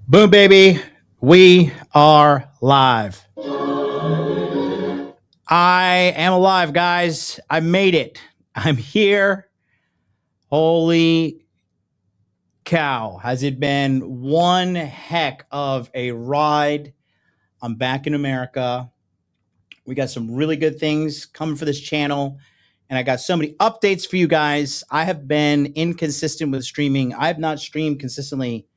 Boom, baby. We are live. I am alive, guys. I made it. I'm here. Holy cow. Has it been one heck of a ride? I'm back in America. We got some really good things coming for this channel. And I got so many updates for you guys. I have been inconsistent with streaming. I have not streamed consistently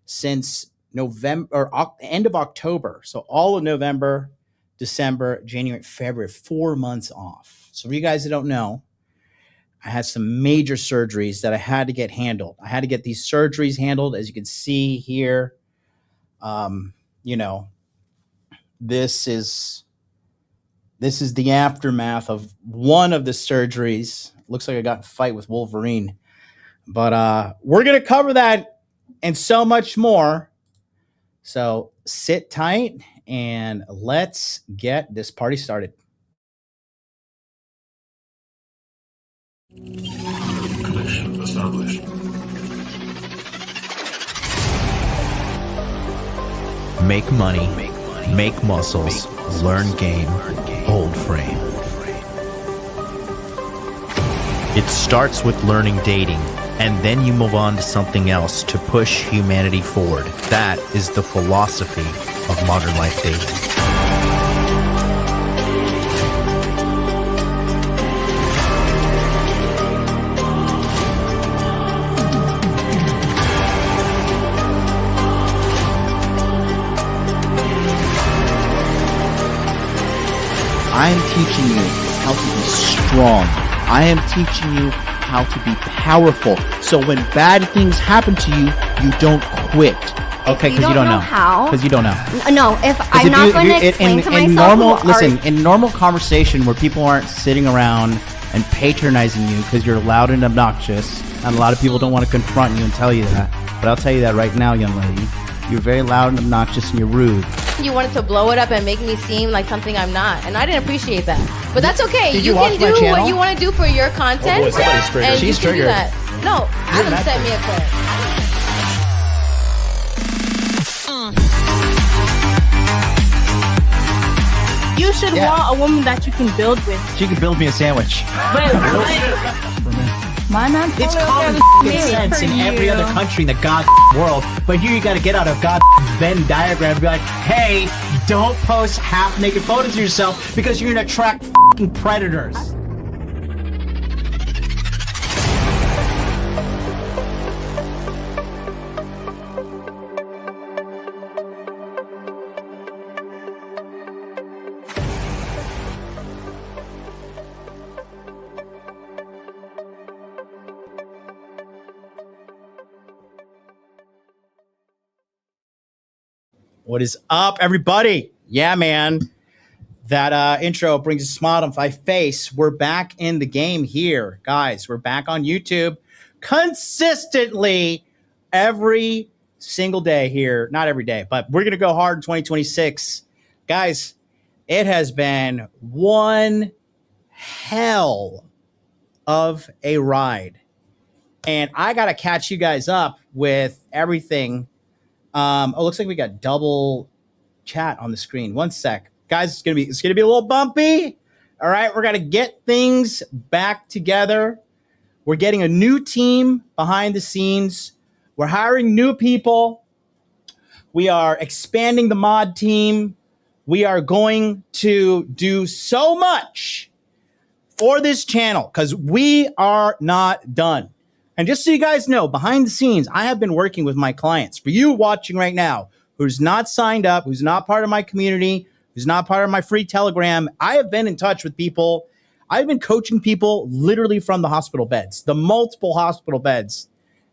since November or end of October. So all of November, December, January, February, 4 months off. So for you guys that don't know, I had some major surgeries that I had to get handled. I had to get these surgeries handled. As you can see here, this is the aftermath of one of the surgeries. Looks like I got in a fight with Wolverine. But we're going to cover that and so much more. So sit tight and let's get this party started. Connection established. Make money, make muscles, learn game, hold frame. It starts with learning dating, and then you move on to something else to push humanity forward. That is the philosophy of modern life dating. I am teaching you how to be strong. I am teaching you how to be powerful. So when bad things happen to you, you don't quit. Okay, because you don't know how. Because you don't know. No, if I'm not going to explain to myself. In normal conversation where people aren't sitting around and patronizing you because you're loud and obnoxious, and a lot of people don't want to confront you and tell you that. But I'll tell you that right now, young lady. You're very loud and obnoxious and you're rude. You wanted to blow it up and make me seem like something I'm not, and I didn't appreciate that. But that's okay. You can do what you want to do for your content. Oh boy, somebody's triggered. And She's you can triggered. do that. No, Adam sent me a clip. You should want a woman that you can build with. She can build me a sandwich. My man, It's common sense in every other country in the god world, but here you got to get out of god Venn diagram and be like, hey, don't post half-naked photos of yourself because you're going to attract predators. What is up, everybody? Yeah, man. That intro brings a smile on my face. We're back in the game here, guys. We're back on YouTube consistently every single day here. Not every day, but we're going to go hard in 2026. Guys, it has been one hell of a ride. And I got to catch you guys up with everything. It looks like we got double chat on the screen. One sec. Guys, it's gonna be a little bumpy. All right, we're gonna get things back together. We're getting a new team behind the scenes. We're hiring new people. We are expanding the mod team. We are going to do so much for this channel because we are not done. And just so you guys know, behind the scenes, I have been working with my clients. For you watching right now, who's not signed up, who's not part of my community, who's not part of my free Telegram, I have been in touch with people. I've been coaching people literally from the hospital beds, the multiple hospital beds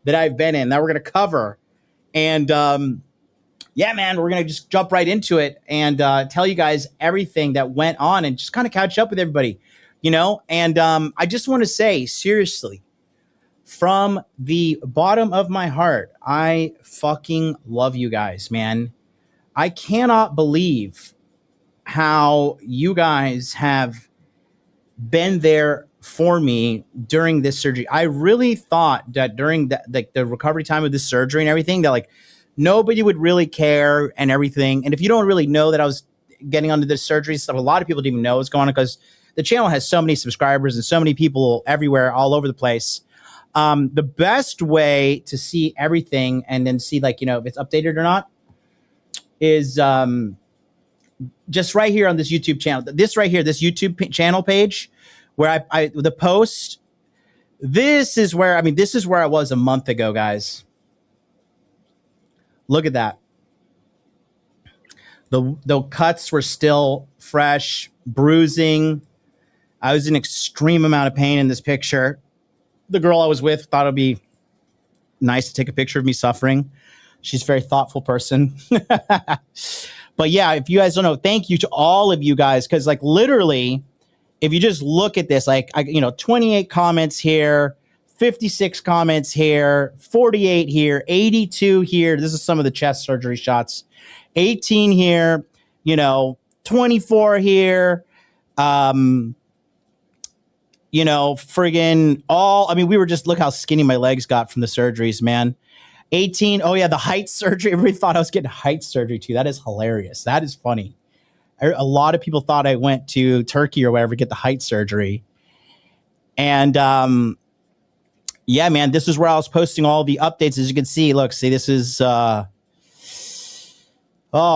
that I've been in that we're going to cover. And yeah, man, we're going to just jump right into it and tell you guys everything that went on and just kind of catch up with everybody, you know? And I just want to say, seriously, from the bottom of my heart, I fucking love you guys, man. I cannot believe how you guys have been there for me during this surgery. I really thought that during the recovery time of this surgery and everything, that like nobody would really care and everything. And if you don't really know that I was getting onto this surgery stuff, a lot of people didn't even know what's going on because the channel has so many subscribers and so many people everywhere, all over the place. The best way to see everything and then see, like, if it's updated or not is just right here on this YouTube channel. This right here, this YouTube channel page where I the post. This is where I was a month ago, guys. Look at that. The cuts were still fresh, bruising. I was in extreme amount of pain in this picture. The girl I was with thought it'd be nice to take a picture of me suffering. She's a very thoughtful person. But yeah, if you guys don't know, thank you to all of you guys. Cause like literally, if you just look at this, like, 28 comments here, 56 comments here, 48 here, 82 here. This is some of the chest surgery shots. 18 here, 24 here. Friggin' all, we were just, look how skinny my legs got from the surgeries, man. 18. Oh yeah, the height surgery. Everybody thought I was getting height surgery too. That is hilarious. That is funny. A lot of people thought I went to Turkey or whatever to get the height surgery. And yeah, man, this is where I was posting all the updates. As you can see, look, this is oh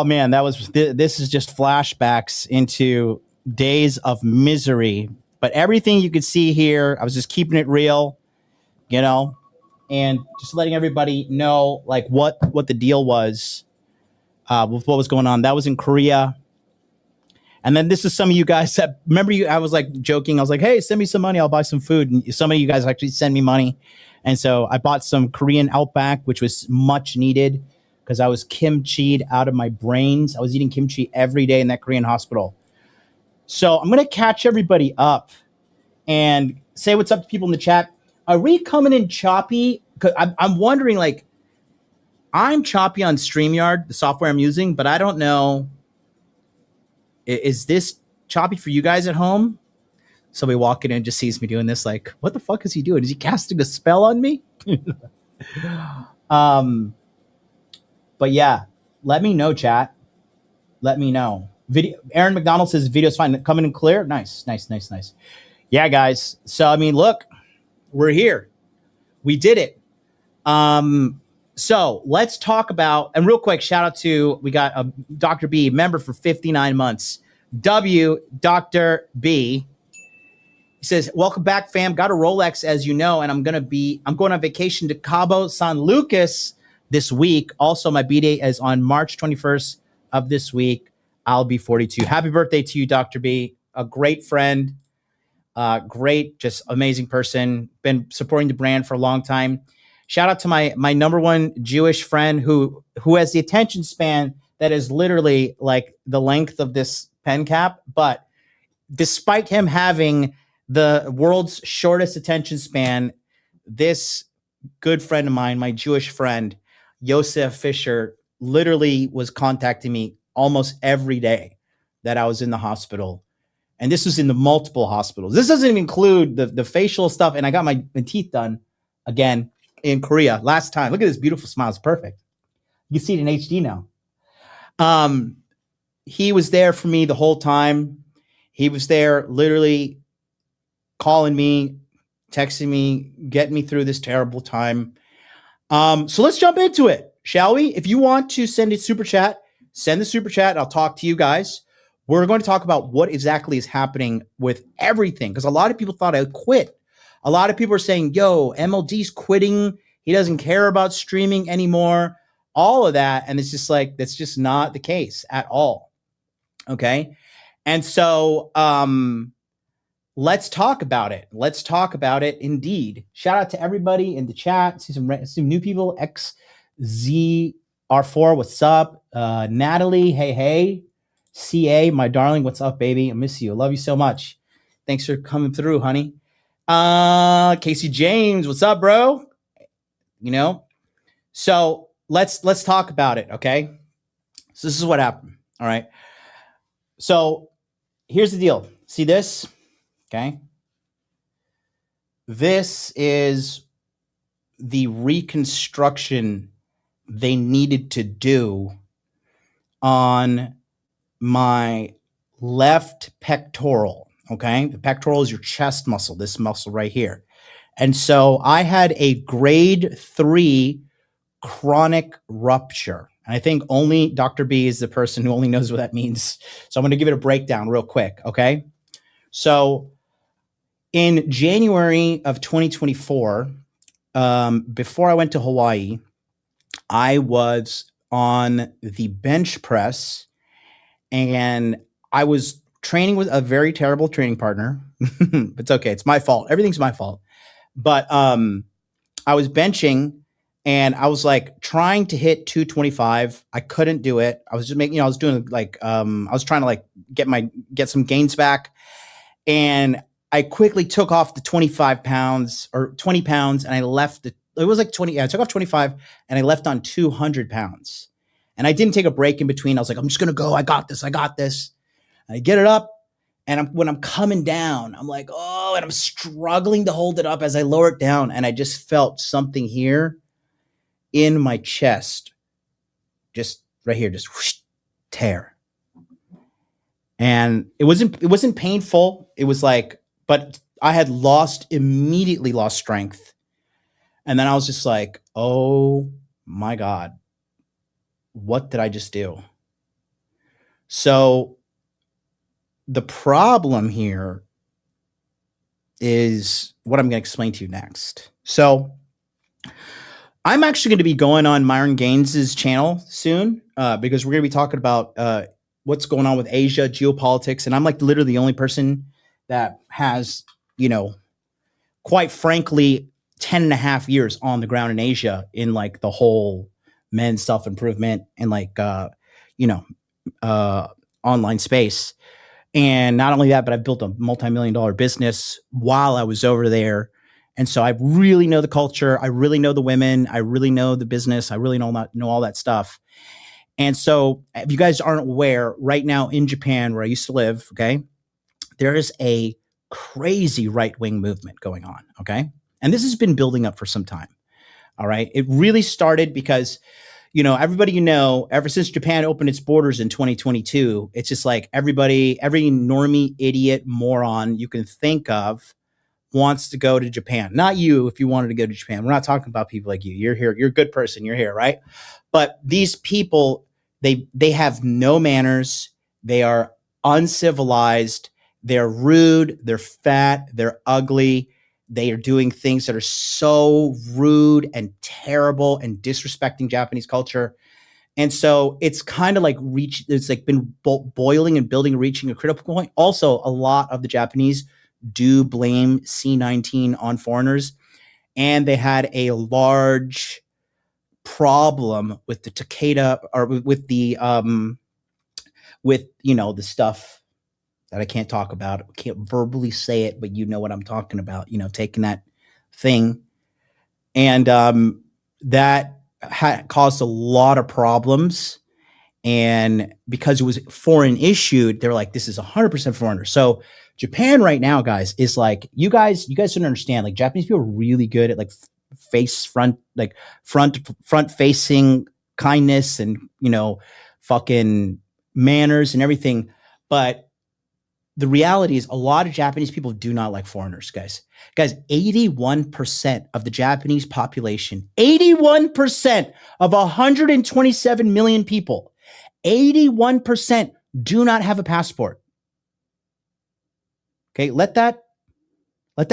man, this is just flashbacks into days of misery. But everything you could see here, I was just keeping it real, and just letting everybody know like what the deal was with what was going on. That was in Korea. And then this is some of you guys that remember I was like joking. I was like, hey, send me some money. I'll buy some food. And some of you guys actually send me money. And so I bought some Korean Outback, which was much needed because I was kimchi'd out of my brains. I was eating kimchi every day in that Korean hospital. So I'm going to catch everybody up and say what's up to people in the chat. Are we coming in choppy? Cause I'm wondering, like, I'm choppy on StreamYard, the software I'm using, but I don't know. Is this choppy for you guys at home? Somebody walking in just sees me doing this, like, what the fuck is he doing? Is he casting a spell on me? But yeah, let me know, chat. Let me know. Aaron McDonald says video's fine. Coming in clear. Nice. Yeah, guys. So, look, we're here. We did it. So let's talk about, and real quick, shout out to, we got a Dr. B member for 59 months. Dr. B. He says, welcome back, fam. Got a Rolex, as you know, and I'm going on vacation to Cabo San Lucas this week. Also, my B-day is on March 21st of this week. I'll be 42. Happy birthday to you, Dr. B. A great friend. Great, just amazing person. Been supporting the brand for a long time. Shout out to my number one Jewish friend who has the attention span that is literally like the length of this pen cap. But despite him having the world's shortest attention span, this good friend of mine, my Jewish friend, Yosef Fisher, literally was contacting me almost every day that I was in the hospital. And this was in the multiple hospitals. This doesn't even include the facial stuff. And I got my teeth done again in Korea last time. Look at this beautiful smile. It's perfect. You can see it in HD now. He was there for me the whole time. He was there literally calling me, texting me, getting me through this terrible time. So let's jump into it, shall we? If you want to send a super chat, send the super chat. I'll talk to you guys. We're going to talk about what exactly is happening with everything, because a lot of people thought I quit. A lot of people are saying, yo, MLD's quitting. He doesn't care about streaming anymore. All of that. And it's just like, that's just not the case at all. Okay. And so let's talk about it. Let's talk about it indeed. Shout out to everybody in the chat. See some new people. XZR4, what's up? Natalie, hey. CA, my darling, what's up, baby? I miss you. I love you so much. Thanks for coming through, honey. Casey James, what's up, bro? So let's talk about it, okay? So this is what happened, all right? So here's the deal. See this? Okay. This is the reconstruction they needed to do on my left pectoral. Okay. The pectoral is your chest muscle, this muscle right here. And so I had a grade 3 chronic rupture. And I think only Dr. B is the person who only knows what that means. So I'm going to give it a breakdown real quick. Okay. So in January of 2024, before I went to Hawaii, I was on the bench press and I was training with a very terrible training partner. It's okay. It's my fault. Everything's my fault. But I was benching and I was like trying to hit 225. I couldn't do it. I was just making, I was doing like, I was trying to like get some gains back. And I quickly took off the 25 pounds or 20 pounds and I left it was like 20. Yeah, I took off 25 and I left on 200 pounds. And I didn't take a break in between. I was like, I'm just going to go. I got this. And I get it up. And when I'm coming down, I'm like, oh, and I'm struggling to hold it up as I lower it down. And I just felt something here in my chest, just right here, just whoosh, tear. And it wasn't painful. It was like, but I had immediately lost strength. And then I was just like, oh my God, what did I just do? So the problem here is what I'm going to explain to you next. So I'm actually going to be going on Myron Gaines's channel soon because we're going to be talking about what's going on with Asia, geopolitics. And I'm like literally the only person that has, quite frankly, 10 and a half years on the ground in Asia in like the whole men's self-improvement and like, online space. And not only that, but I've built a multi-million-dollar business while I was over there. And so I really know the culture. I really know the women. I really know the business. I really know all that stuff. And so if you guys aren't aware, right now in Japan, where I used to live, okay, there is a crazy right-wing movement going on, okay? And this has been building up for some time, all right? It really started because, everybody ever since Japan opened its borders in 2022, it's just like every normie, idiot, moron you can think of wants to go to Japan. Not you if you wanted to go to Japan. We're not talking about people like you. You're here. You're a good person. You're here, right? But these people, they have no manners. They are uncivilized. They're rude. They're fat. They're ugly. They are doing things that are so rude and terrible and disrespecting Japanese culture. And so it's kind of like it's like been boiling and building, reaching a critical point. Also, a lot of the Japanese do blame C-19 on foreigners. And they had a large problem with the Takeda or with the, the stuff that I can't talk about. I can't verbally say it, but you know what I'm talking about, taking that thing. And that caused a lot of problems. And because it was foreign issued, they're like, this is 100% foreigner. So Japan right now, guys, is like, you guys don't understand. Like Japanese people are really good at like front facing kindness and, fucking manners and everything. But the reality is a lot of Japanese people do not like foreigners, guys. Guys, 81% of the Japanese population, 81% of 127 million people, 81% do not have a passport. Okay, let that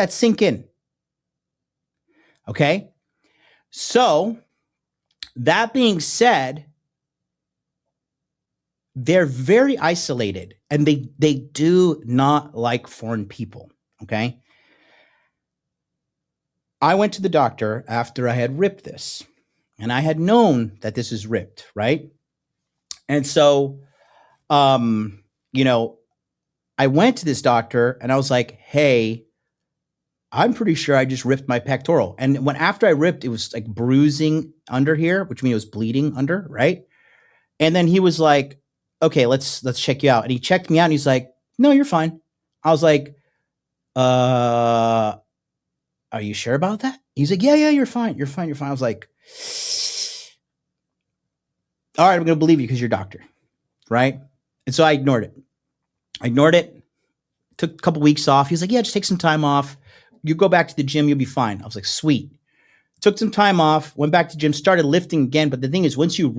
sink in. Okay? So, that being said, they're very isolated and they do not like foreign people, okay? I went to the doctor after I had ripped this, and I had known that this is ripped, right? And so, I went to this doctor and I was like, hey, I'm pretty sure I just ripped my pectoral. And after I ripped, it was like bruising under here, which means it was bleeding under, right? And then he was like, okay, let's check you out. And he checked me out and he's like, no, you're fine. I was like, are you sure about that? He's like, yeah, you're fine. You're fine. I was like, all right, I'm going to believe you because you're a doctor, right? And so I ignored it. Took a couple weeks off. He was like, yeah, just take some time off. You go back to the gym, you'll be fine. I was like, sweet. Took some time off, went back to gym, started lifting again. But the thing is, once you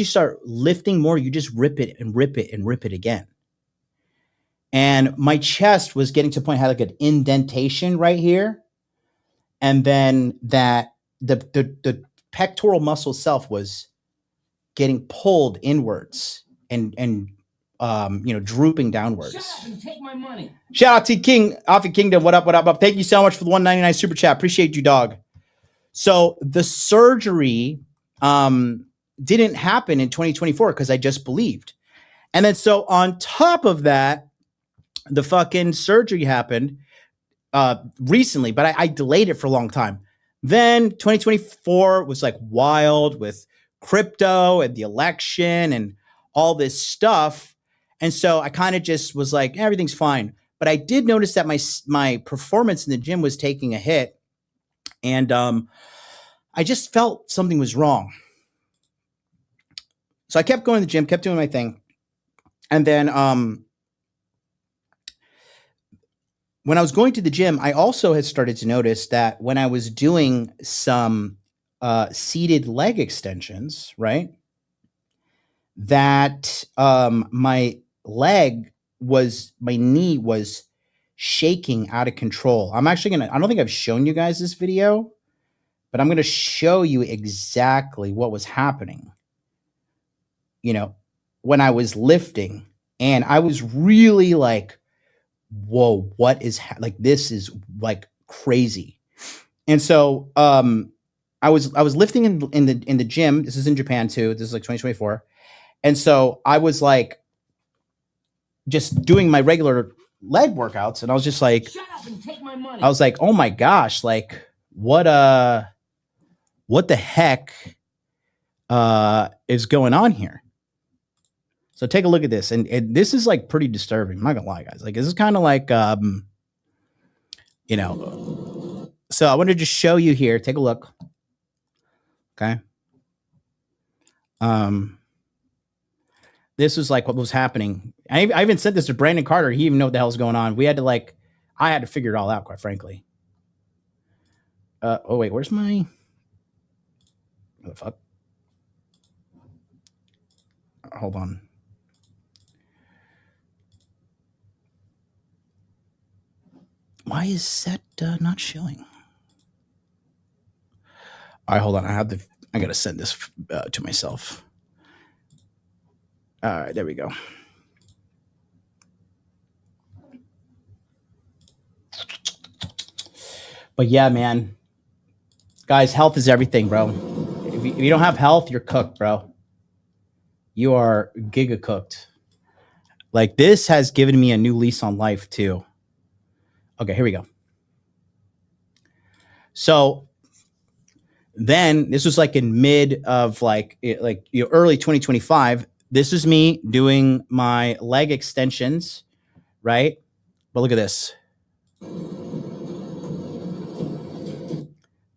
start lifting more, you just rip it and rip it and rip it again. And my chest was getting to a point, I had like an indentation right here. And then that the pectoral muscle itself was getting pulled inwards and drooping downwards. Shut up and take my money. Shout out to King off of Kingdom. What up? Thank you so much for the $1.99 super chat. Appreciate you, dog. So the surgery didn't happen in 2024 because I just believed. And then so on top of that, the fucking surgery happened recently, but I delayed it for a long time. Then 2024 was like wild with crypto and the election and all this stuff. And so I kind of just was like, everything's fine. But I did notice that my performance in the gym was taking a hit. And I just felt something was wrong. So I kept going to the gym, kept doing my thing. And then when I was going to the gym, I also had started to notice that when I was doing some seated leg extensions, right, that my knee was shaking out of control. I don't think I've shown you guys this video, but I'm going to show you exactly what was happening, when I was lifting. And I was really like, whoa, what is this is like crazy. And so I was lifting in the gym. This is in Japan too. This is like 2024. And so I was like just doing my regular leg workouts, and I was just like, shut up and take my money. I was like, oh my gosh, like what the heck is going on here? So take a look at this. And this is like pretty disturbing. I'm not gonna lie, guys. Like this is kind of like so I wanted to just show you here. Take a look. Okay. This was like what was happening. I even said this to Brandon Carter. He didn't even know what the hell's going on. I had to figure it all out, quite frankly. Oh wait, where's my what the fuck? Hold on. Why is that not showing? All right, hold on. I gotta send this to myself. All right, there we go. But yeah, man, guys, health is everything, bro. If you don't have health, you're cooked, bro. You are giga cooked. Like this has given me a new lease on life too. Okay, here we go. So then this was like in mid of early 2025. This is me doing my leg extensions, right? But look at this.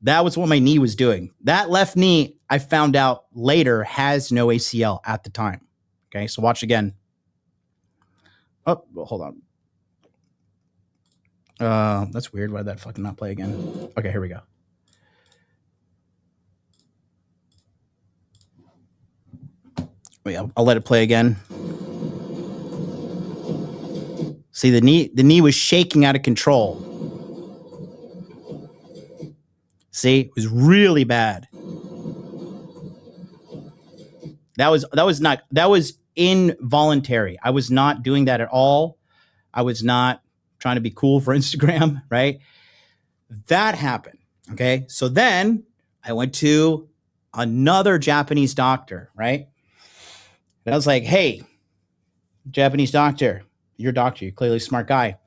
That was what my knee was doing. That left knee, I found out later, has no ACL at the time. Okay, so watch again. Oh, well, hold on. That's weird. Why did that fucking not play again? Okay, here we go. Wait, I'll let it play again. See, the knee was shaking out of control. See, it was really bad. That was involuntary. I was not doing that at all. I was not trying to be cool for Instagram, right? That happened. Okay. So then I went to another Japanese doctor, right? And I was like, hey, Japanese doctor, you're a doctor. You're clearly a smart guy.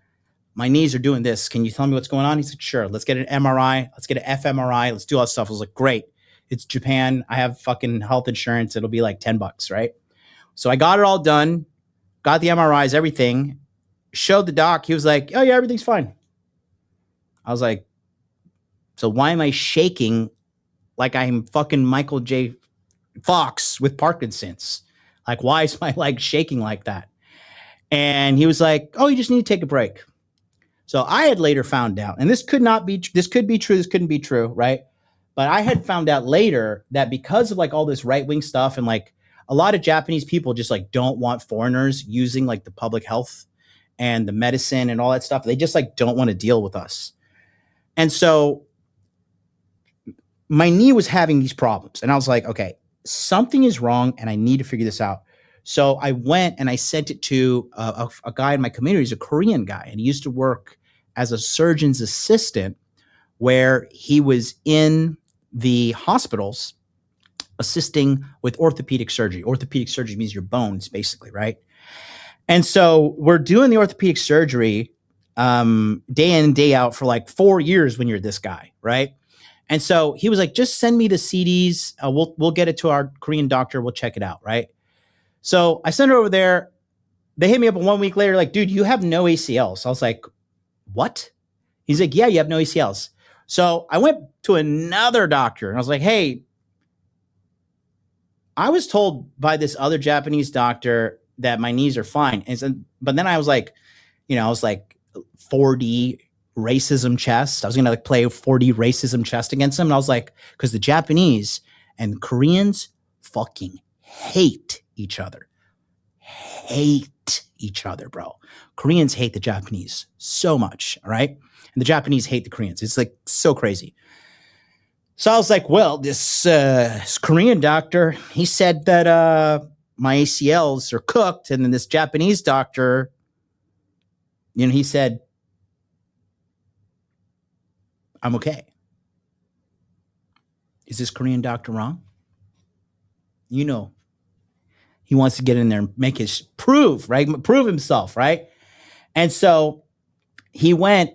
My knees are doing this. Can you tell me what's going on? He's like, sure. Let's get an MRI. Let's get an fMRI. Let's do all that stuff. I was like, great. It's Japan. I have fucking health insurance. It'll be like $10, right? So I got it all done, got the MRIs, everything, showed the doc. He was like, oh yeah, everything's fine. I was like, so why am I shaking like I'm fucking Michael J. fox with Parkinson's. Like, why is my leg shaking like that? And he was like, oh, you just need to take a break. So I had later found out, and this could be true, this couldn't be true, right? But I had found out later that because of like all this right-wing stuff and like a lot of Japanese people just like don't want foreigners using like the public health and the medicine and all that stuff. They just like don't want to deal with us. And so my knee was having these problems, and I was like, okay, something is wrong and I need to figure this out. So I went and I sent it to a guy in my community. He's a Korean guy, and he used to work as a surgeon's assistant where he was in the hospitals assisting with orthopedic surgery. Orthopedic surgery means your bones, basically, right? And so we're doing the orthopedic surgery day in and day out for like 4 years when you're this guy, right? And so he was like, just send me the CDs. We'll get it to our Korean doctor. We'll check it out, right? So I sent it over there. They hit me up 1 week later, like, dude, you have no ACLs. I was like, what? He's like, yeah, you have no ACLs. So I went to another doctor and I was like, hey, I was told by this other Japanese doctor that my knees are fine. But then I was like, I was like 4D racism chest. I was going to like play 4D racism chest against him. And I was like, because the Japanese and Koreans fucking hate each other. Hate each other, bro. Koreans hate the Japanese so much, all right? And the Japanese hate the Koreans. It's like so crazy. So I was like, well, this Korean doctor, he said that my ACLs are cooked. And then this Japanese doctor, he said, I'm okay. Is this Korean doctor wrong? He wants to get in there and make his prove himself, right? And so he went,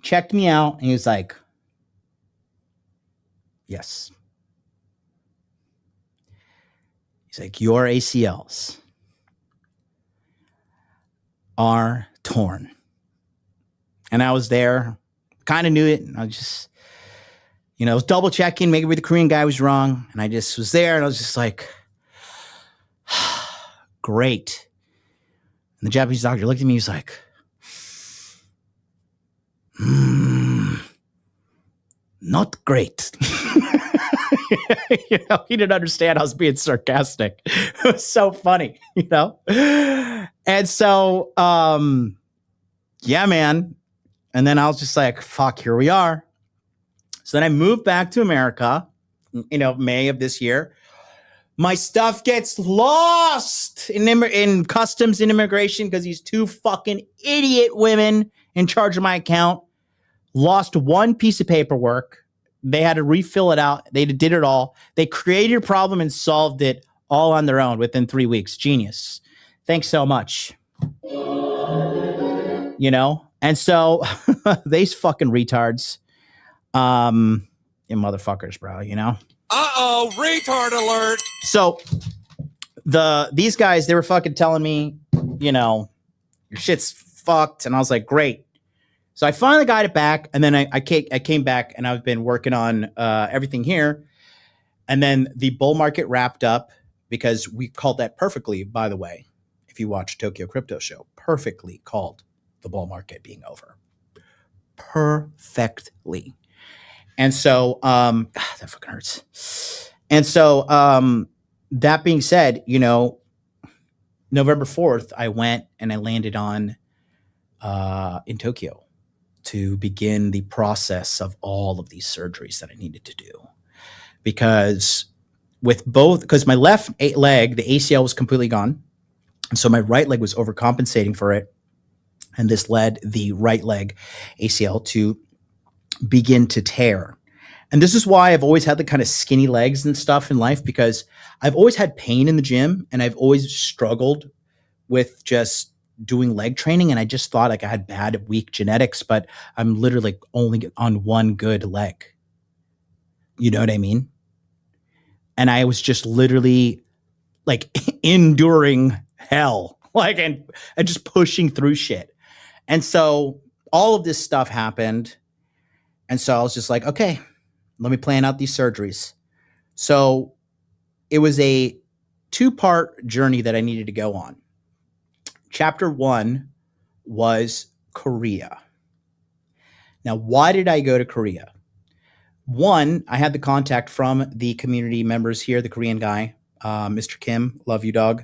checked me out, and he was like, yes. He's like, your ACLs are torn. And I was there, kind of knew it. And I was just, I was double checking, making sure the Korean guy was wrong. And I just was there and I was just like, great. And the Japanese doctor looked at me, he was like, not great. He didn't understand I was being sarcastic. It was so funny, And so, yeah, man. And then I was just like, fuck, here we are. So then I moved back to America, May of this year. My stuff gets lost in customs and immigration because these two fucking idiot women in charge of my account lost one piece of paperwork. They had to refill it out. They did it all. They created a problem and solved it all on their own within 3 weeks. Genius. Thanks so much. And so these fucking retards, you motherfuckers, bro, Uh-oh, retard alert. So these guys, they were fucking telling me, your shit's fucked. And I was like, great. So I finally got it back. And then I came back and I've been working on everything here. And then the bull market wrapped up because we called that perfectly, by the way. If you watch Tokyo Crypto Show, perfectly called the bull market being over. Perfectly. And so, that fucking hurts. And so, that being said, November 4th, I went and I landed on, in Tokyo to begin the process of all of these surgeries that I needed to do. Because my left leg, the ACL was completely gone. And so my right leg was overcompensating for it. And this led the right leg ACL to begin to tear. And this is why I've always had the kind of skinny legs and stuff in life, because I've always had pain in the gym and I've always struggled with just doing leg training. And I just thought like I had bad, weak genetics, but I'm literally only on one good leg. You know what I mean? And I was just literally like enduring hell, and just pushing through shit. And so all of this stuff happened. And so I was just like, okay, let me plan out these surgeries. So it was a 2-part journey that I needed to go on. Chapter 1 was Korea. Now, why did I go to Korea? One, I had the contact from the community members here, the Korean guy, Mr. Kim, love you, dog.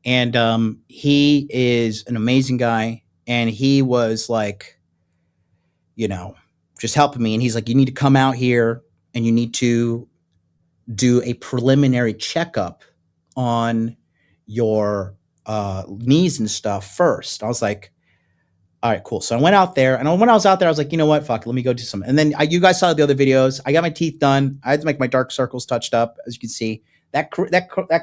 And he is an amazing guy. And he was like, just helping me. And he's like, you need to come out here and you need to do a preliminary checkup on your knees and stuff first. I was like, all right, cool. So I went out there, and when I was out there, I was like, you know what? Fuck, let me go do some. And then you guys saw the other videos. I got my teeth done. I had to make my dark circles touched up, as you can see. That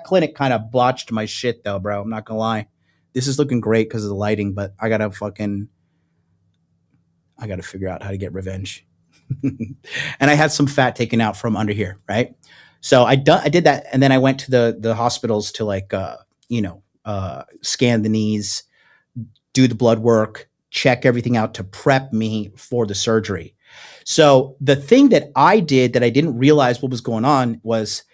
clinic kind of blotched my shit, though, bro. I'm not gonna lie. This is looking great because of the lighting, but I gotta figure out how to get revenge. And I had some fat taken out from under here, right? So I did that, and then I went to the hospitals to scan the knees, do the blood work, check everything out to prep me for the surgery. So the thing that I did that I didn't realize what was going on was,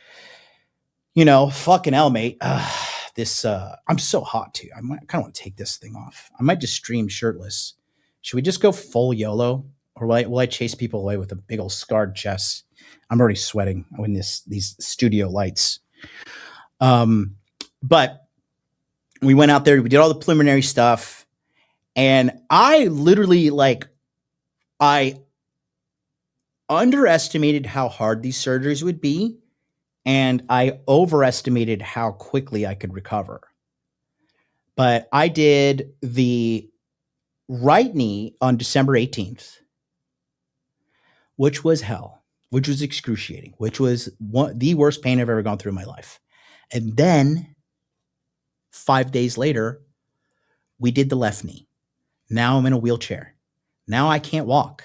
fucking hell, mate. I'm so hot too. I kind of want to take this thing off. I might just stream shirtless. Should we just go full YOLO, or will I chase people away with a big old scarred chest? I'm already sweating in these studio lights. But we went out there, we did all the preliminary stuff, and I literally I underestimated how hard these surgeries would be, and I overestimated how quickly I could recover. But I did the right knee on December 18th, which was hell, which was excruciating, which was the worst pain I've ever gone through in my life. And then 5 days later, we did the left knee. Now I'm in a wheelchair. Now I can't walk.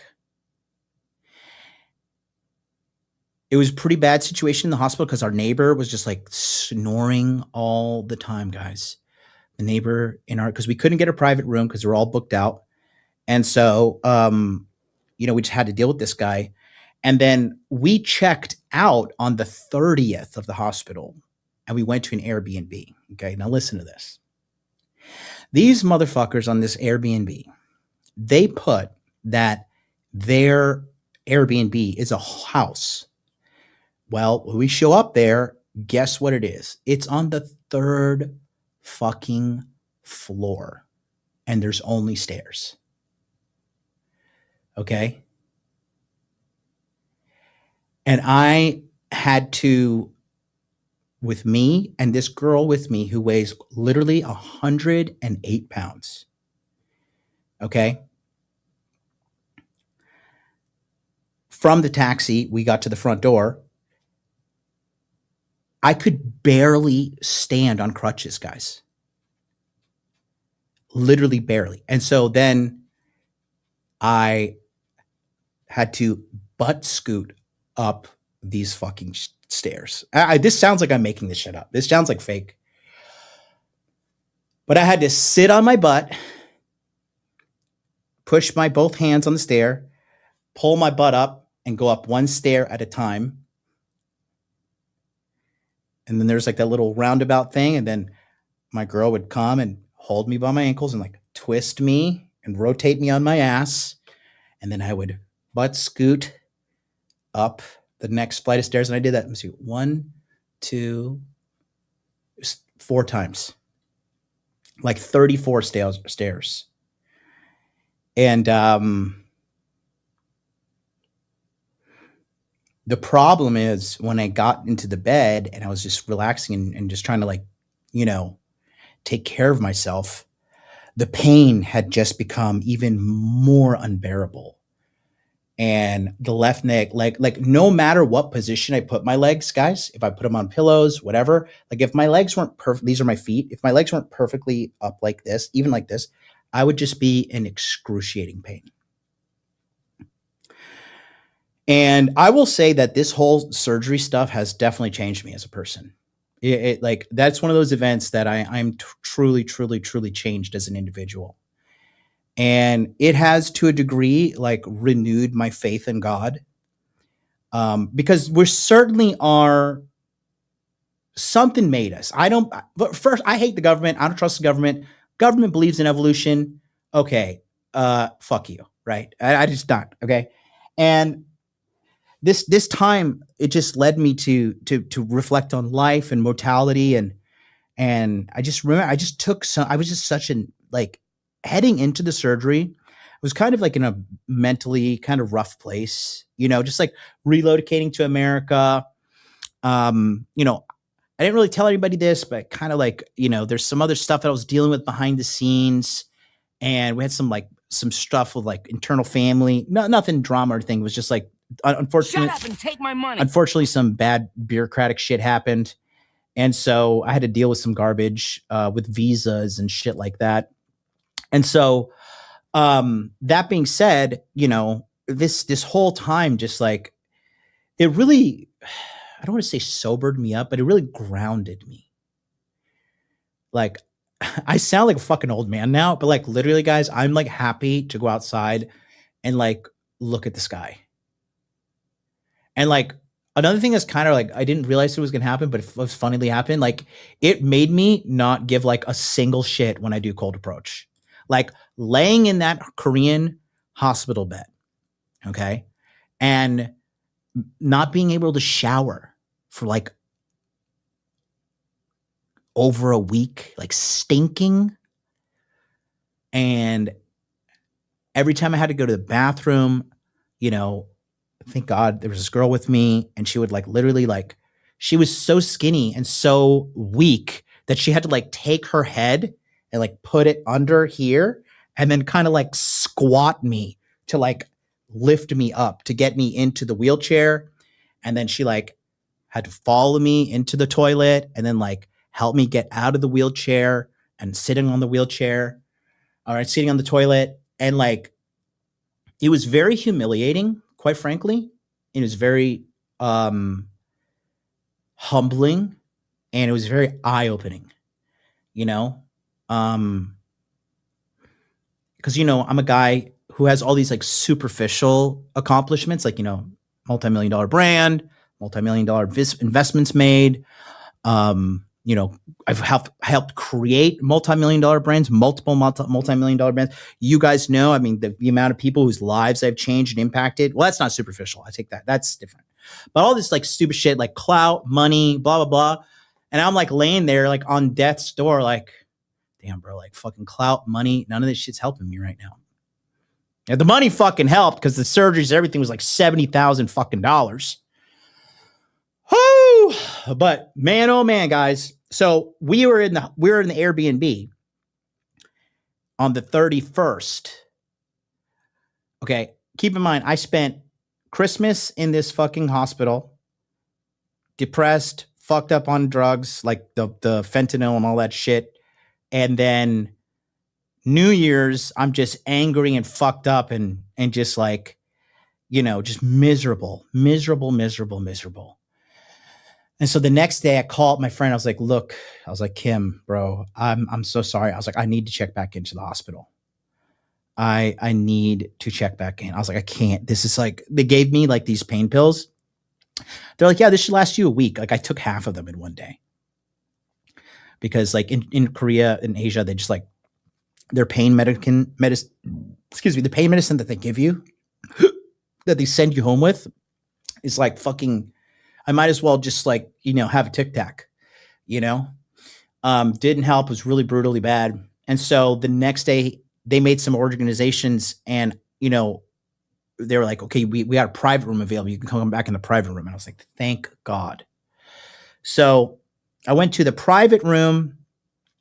It was a pretty bad situation in the hospital because our neighbor was just snoring all the time, guys. The neighbor because we couldn't get a private room because we're all booked out. And so, we just had to deal with this guy. And then we checked out on the 30th of the hospital, and we went to an Airbnb. Okay, now listen to this. These motherfuckers on this Airbnb, they put that their Airbnb is a house. Well, when we show up there, guess what it is? It's on the 3rd fucking floor, and there's only stairs. Okay? And I had to, with me and this girl with me who weighs literally 108 pounds. Okay? From the taxi, we got to the front door. I could barely stand on crutches, guys. Literally barely. And so then I had to butt scoot up these fucking stairs. This sounds like I'm making this shit up. This sounds like fake. But I had to sit on my butt, push my both hands on the stair, pull my butt up, and go up one stair at a time. And then there's that little roundabout thing. And then my girl would come and hold me by my ankles and twist me and rotate me on my ass. And then I would butt scoot up the next flight of stairs. And I did that. Let me see. 1, 2, 4 times. 34 stairs. And the problem is when I got into the bed and I was just relaxing and just trying to take care of myself, the pain had just become even more unbearable. And the left neck, no matter what position I put my legs, guys, if I put them on pillows, whatever, if my legs weren't perfect, these are my feet. If my legs weren't perfectly up like this, even like this, I would just be in excruciating pain. And I will say that this whole surgery stuff has definitely changed me as a person. That's one of those events that I'm truly, truly, truly changed as an individual. And it has, to a degree, renewed my faith in God. Because we certainly are something made us. But first, I hate the government. I don't trust the government. Government believes in evolution. Okay, fuck you, right? I just not, okay? And this time, it just led me to reflect on life and mortality, and I just remember I just took some. I was just such an like heading into the surgery. I was kind of like in a mentally kind of rough place, just like relocating to America. I didn't really tell anybody this, but kind of like, there's some other stuff that I was dealing with behind the scenes, and we had some stuff with like internal family, nothing drama or anything. It was just like, unfortunately, shut up and take my money. Unfortunately, some bad bureaucratic shit happened. And so I had to deal with some garbage with visas and shit like that. And so that being said, this whole time, just like, it really, I don't want to say sobered me up, but it really grounded me. Like, I sound like a fucking old man now, but like literally, guys, I'm like happy to go outside and like look at the sky. And like another thing that's kind of like, I didn't realize it was going to happen, but it was funnily happened. Like, it made me not give like a single shit when I do cold approach. Like laying in that Korean hospital bed, okay, and not being able to shower for like over a week, like stinking. And every time I had to go to the bathroom, thank God there was this girl with me, and she would like literally like, she was so skinny and so weak that she had to like take her head and like put it under here and then kind of like squat me to like lift me up to get me into the wheelchair. And then she like had to follow me into the toilet and then like help me get out of the wheelchair and sitting on the wheelchair, all right, sitting on the toilet. And like, it was very humiliating, quite frankly. It was very humbling, and it was very eye-opening, because, I'm a guy who has all these like superficial accomplishments, like, multi-million-dollar brand, multi-million-dollar investments made. I've helped create multi-million-dollar brands, multiple multi-million-dollar brands. You guys know, I mean, the amount of people whose lives I've changed and impacted. Well, that's not superficial. I take that. That's different. But all this like stupid shit, like clout, money, blah, blah, blah. And I'm like laying there like on death's door, like, damn, bro, like fucking clout, money. None of this shit's helping me right now. Yeah, the money fucking helped because the surgeries, everything was like $70,000 fucking dollars. Whoo! But man, oh man, guys. So we were in the Airbnb on the 31st. Okay, keep in mind, I spent Christmas in this fucking hospital, depressed, fucked up on drugs, like the fentanyl and all that shit. And then New Year's, I'm just angry and fucked up and just like, just miserable. And so the next day I called my friend. I was like, look, Kim, bro, I'm so sorry. I was like, I need to check back into the hospital. I need to check back in. I was like, I can't. This is like, they gave me like these pain pills. They're like, yeah, this should last you a week. Like I took half of them in one day. Because like in Korea, in Asia, they just like, their pain medicine that they give you, that they send you home with, is like fucking, I might as well just like, have a Tic Tac, didn't help, was really brutally bad. And so the next day they made some organizations and, they were like, okay, we got a private room available. You can come back in the private room. And I was like, thank God. So I went to the private room,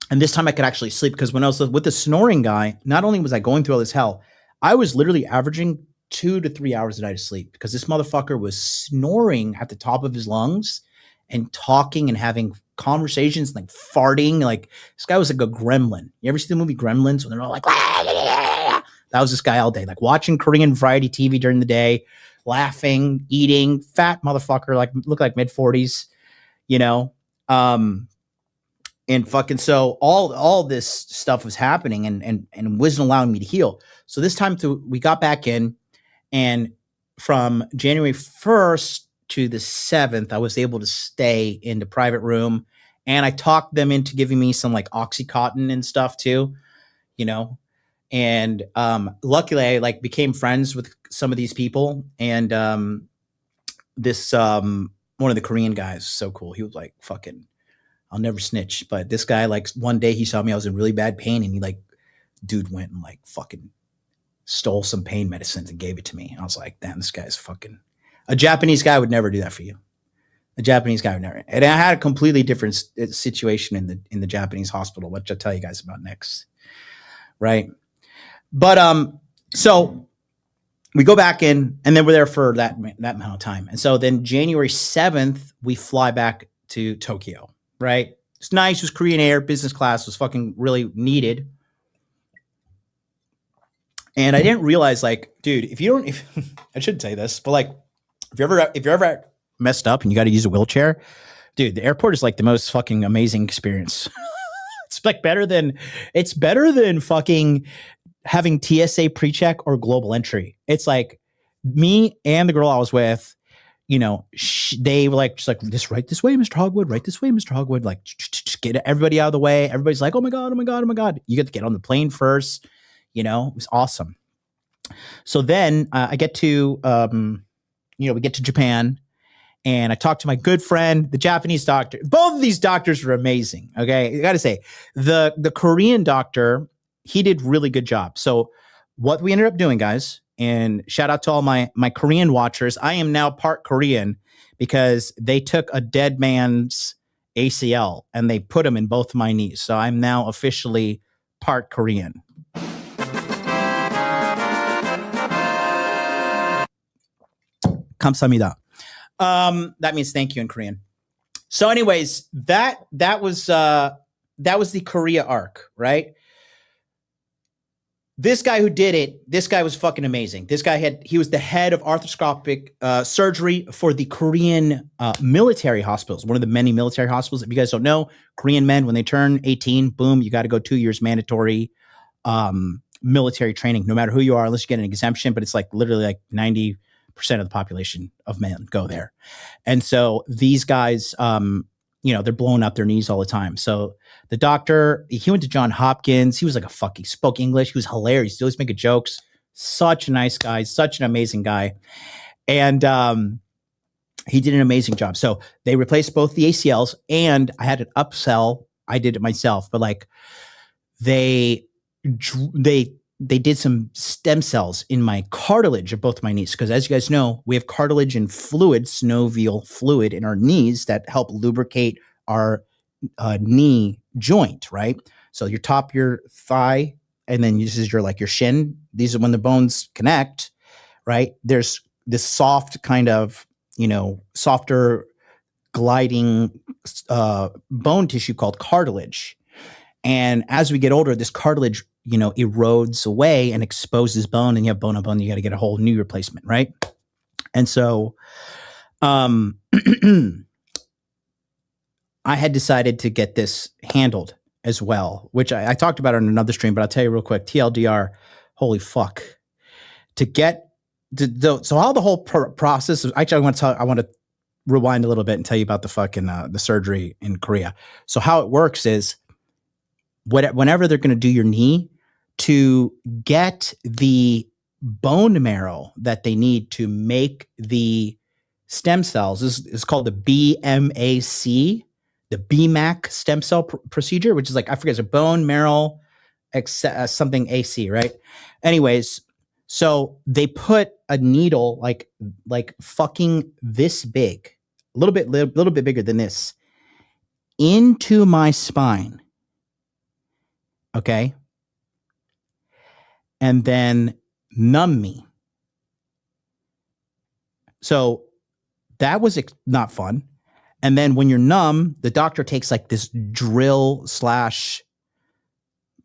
and this time I could actually sleep, because when I was with the snoring guy, not only was I going through all this hell, I was literally averaging 2 to 3 hours a night of sleep, because this motherfucker was snoring at the top of his lungs and talking and having conversations, like farting. Like this guy was like a gremlin. You ever see the movie Gremlins when they're all like, that was this guy all day, like watching Korean variety TV during the day, laughing, eating, fat motherfucker, like looked like mid-40s, and fucking, so all this stuff was happening and wasn't allowing me to heal. So this time we got back in, and from January 1st to the 7th, I was able to stay in the private room, and I talked them into giving me some like Oxycontin and stuff too, you know. And luckily, I like became friends with some of these people, and this one of the Korean guys, so cool. He was like, "Fucking, I'll never snitch." But this guy, like, one day he saw me, I was in really bad pain, and he like, dude went and like fucking stole some pain medicines and gave it to me. And I was like, damn, this guy's fucking, a Japanese guy would never do that for you. A Japanese guy would never. And I had a completely different situation in the Japanese hospital, which I'll tell you guys about next. Right. But so we go back in, and then we're there for that amount of time. And so then January 7th, we fly back to Tokyo. Right. It's nice. It was Korean Air, business class, was fucking really needed. And I didn't realize, like, dude, if I shouldn't say this, but like, if you're ever messed up and you got to use a wheelchair, dude, the airport is like the most fucking amazing experience. It's like better than fucking having TSA pre-check or global entry. It's like me and the girl I was with, you know, they were like, just like, this right this way, Mr. Hogwood, right this way, Mr. Hogwood, like, just get everybody out of the way. Everybody's like, oh my God, oh my God, oh my God. You get to get on the plane first. You know, it was awesome. So then I get to, we get to Japan, and I talked to my good friend, the Japanese doctor. Both of these doctors were amazing. Okay. I got to say, the Korean doctor, he did really good job. So what we ended up doing, guys, and shout out to all my Korean watchers. I am now part Korean because they took a dead man's ACL and they put him in both my knees. So I'm now officially part Korean. Kamsahamnida. That means thank you in Korean. So anyways, that was the Korea arc, right? This guy who did it, this guy was fucking amazing. This guy he was the head of arthroscopic surgery for the Korean military hospitals, one of the many military hospitals. If you guys don't know, Korean men, when they turn 18, boom, you got to go 2 years mandatory military training, no matter who you are, unless you get an exemption. But it's like literally like 90% of the population of men go there. And so these guys, they're blowing out their knees all the time. So the doctor, he went to Johns Hopkins. He was like he spoke English. He was hilarious. He always making jokes. Such a nice guy, such an amazing guy. And he did an amazing job. So they replaced both the ACLs, and I had an upsell. I did it myself, but like they did some stem cells in my cartilage of both my knees. Because as you guys know, we have cartilage and fluid, synovial fluid in our knees that help lubricate our knee joint, right? So your top, your thigh, and then this is your shin. These are when the bones connect, right? There's this soft kind of, softer gliding bone tissue called cartilage. And as we get older, this cartilage, erodes away and exposes bone, and you have bone on bone. You got to get a whole new replacement, right? And so, I had decided to get this handled as well, which I talked about on another stream, but I'll tell you real quick, TLDR, holy fuck. So how the whole process, actually I want to rewind a little bit and tell you about the fucking, the surgery in Korea. So how it works is whenever they're going to do your knee, to get the bone marrow that they need to make the stem cells is called the BMAC, the BMAC stem cell procedure, which is like, I forget, it's a bone marrow something AC, right? Anyways, so they put a needle like fucking this big, a little bit bigger than this, into my spine. Okay. And then numb me. So that was not fun. And then when you're numb, the doctor takes like this drill /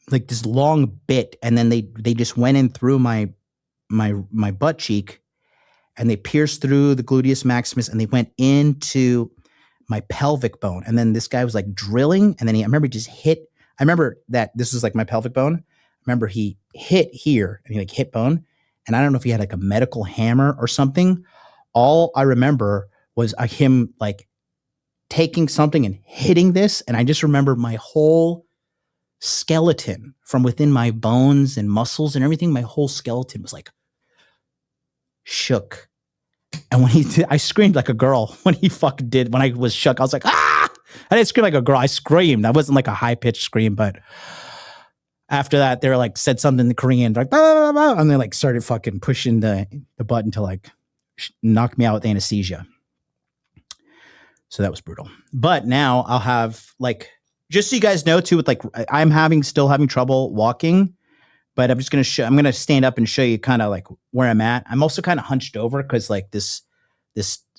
like this long bit, and then they just went in through my butt cheek, and they pierced through the gluteus maximus, and they went into my pelvic bone. And then this guy was like drilling, and then I remember he just hit. I remember that this was like my pelvic bone. I remember he hit here, and he like hit bone. And I don't know if he had like a medical hammer or something. All I remember was him like taking something and hitting this. And I just remember my whole skeleton from within my bones and muscles and everything, my whole skeleton was like shook. And when he did, I screamed like a girl when he fucking did, when I was shook, I was like, ah! I didn't scream like a girl. I screamed. That wasn't like a high pitched scream, but after that, they were like, said something in Korean, like, blah, blah, blah, blah, and they like started fucking pushing the button to like knock me out with anesthesia. So that was brutal. But now I'll have like, just so you guys know too, with like, still having trouble walking, but I'm just going to I'm going to stand up and show you kind of like where I'm at. I'm also kind of hunched over because like this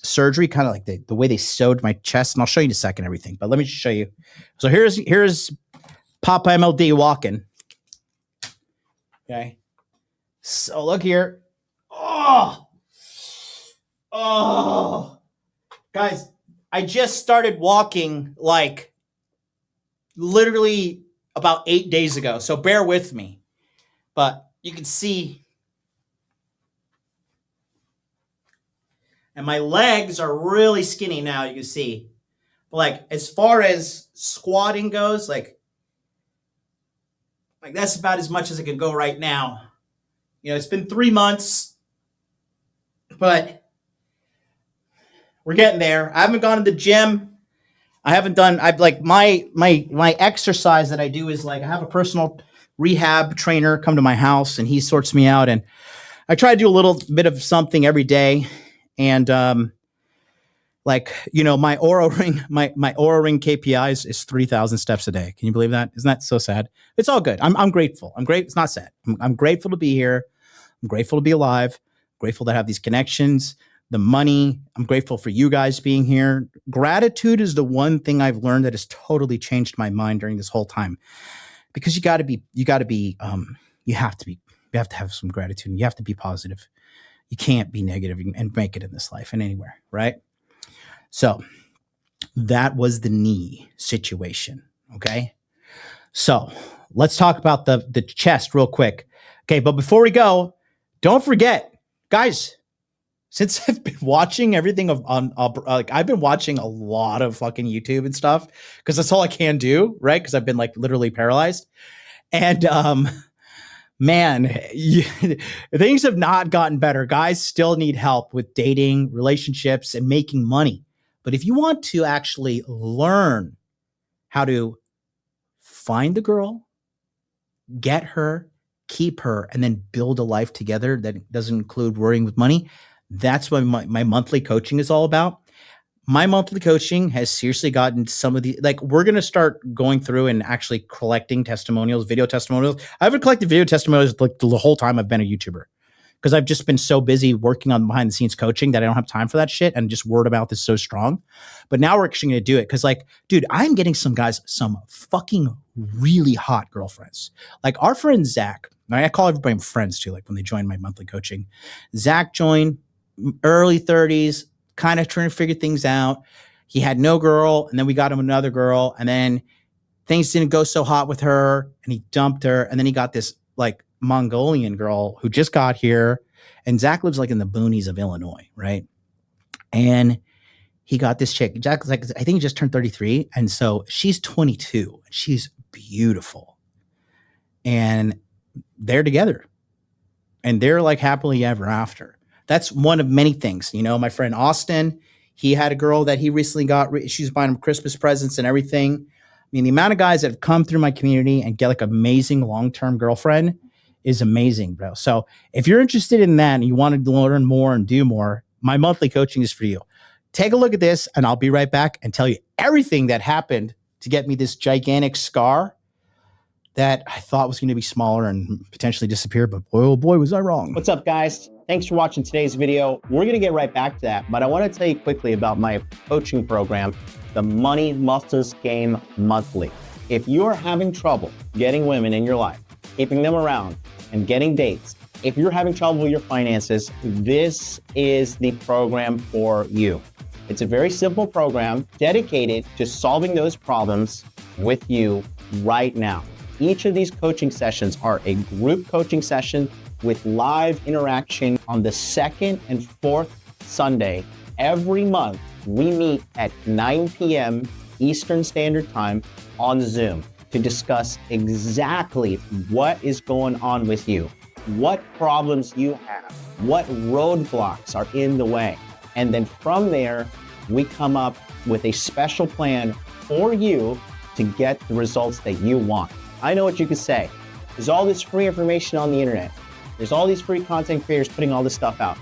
surgery, kind of like the way they sewed my chest, and I'll show you in a second everything, but let me just show you. So here's Papa MLD walking. Okay. So look here. Oh, guys, I just started walking like literally about 8 days ago. So bear with me, but you can see, and my legs are really skinny now. You can see, like, as far as squatting goes, like that's about as much as I can go right now. You know, it's been 3 months, but we're getting there. I haven't gone to the gym. I've like my exercise that I do is like, I have a personal rehab trainer come to my house and he sorts me out. And I try to do a little bit of something every day. And, like, you know, my Oura Ring KPI is 3,000 steps a day. Can you believe that? Isn't that so sad? It's all good. I'm grateful. I'm great. It's not sad. I'm grateful to be here. I'm grateful to be alive. I'm grateful to have these connections, the money. I'm grateful for you guys being here. Gratitude is the one thing I've learned that has totally changed my mind during this whole time, because you have to have some gratitude. You have to be positive. You can't be negative and make it in this life and anywhere, right? So that was the knee situation. Okay. So let's talk about the chest real quick. Okay. But before we go, don't forget, guys, since I've been watching everything I've been watching a lot of fucking YouTube and stuff, because that's all I can do. Right. Because I've been like literally paralyzed. And, man, things have not gotten better. Guys still need help with dating, relationships, and making money. But if you want to actually learn how to find the girl, get her, keep her, and then build a life together that doesn't include worrying with money, that's what my monthly coaching is all about. My monthly coaching has seriously gotten some of the, like, we're going to start going through and actually collecting testimonials, video testimonials. I haven't collected video testimonials like the whole time I've been a YouTuber, because I've just been so busy working on behind the scenes coaching that I don't have time for that shit. And just word of mouth is so strong. But now we're actually going to do it. Cause like, dude, I'm getting some guys, some fucking really hot girlfriends. Like our friend Zach, I call everybody friends too. Like when they join my monthly coaching, Zach joined early 30s, kind of trying to figure things out. He had no girl, and then we got him another girl, and then things didn't go so hot with her, and he dumped her, and then he got this like Mongolian girl who just got here, and Zach lives like in the boonies of Illinois, right? And he got this chick. Zach's like, I think he just turned 33, and so she's 22. She's beautiful, and they're together, and they're like happily ever after. That's one of many things. You know, my friend Austin, he had a girl that he recently got. She's buying him Christmas presents and everything. I mean, the amount of guys that have come through my community and get like amazing long-term girlfriend is amazing, bro. So if you're interested in that and you want to learn more and do more, my monthly coaching is for you. Take a look at this and I'll be right back and tell you everything that happened to get me this gigantic scar that I thought was going to be smaller and potentially disappear, but boy, oh boy, was I wrong. What's up, guys? Thanks for watching today's video. We're going to get right back to that, but I want to tell you quickly about my coaching program, the Money Muscles Game Monthly. If you're having trouble getting women in your life, keeping them around, and getting dates, if you're having trouble with your finances, this is the program for you. It's a very simple program dedicated to solving those problems with you right now. Each of these coaching sessions are a group coaching session with live interaction on the second and fourth Sunday every month we meet at 9 p.m. Eastern Standard Time on Zoom to discuss exactly what is going on with you, what problems you have, what roadblocks are in the way. And then from there, we come up with a special plan for you to get the results that you want. I know what you could say. There's all this free information on the internet. There's all these free content creators putting all this stuff out.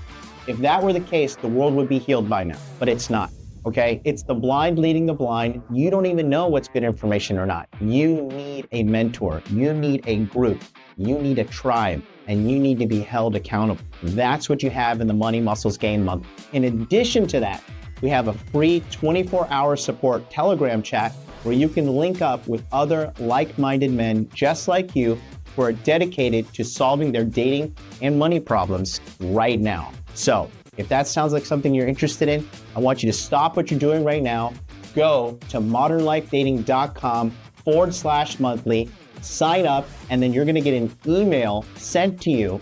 If that were the case, the world would be healed by now, but it's not, okay? It's the blind leading the blind. You don't even know what's good information or not. You need a mentor. You need a group. You need a tribe, and you need to be held accountable. That's what you have in the Money Muscles Game Month. In addition to that, we have a free 24-hour support Telegram chat where you can link up with other like-minded men just like you who are dedicated to solving their dating and money problems right now. So if that sounds like something you're interested in, I want you to stop what you're doing right now, go to modernlifedating.com/monthly, sign up, and then you're gonna get an email sent to you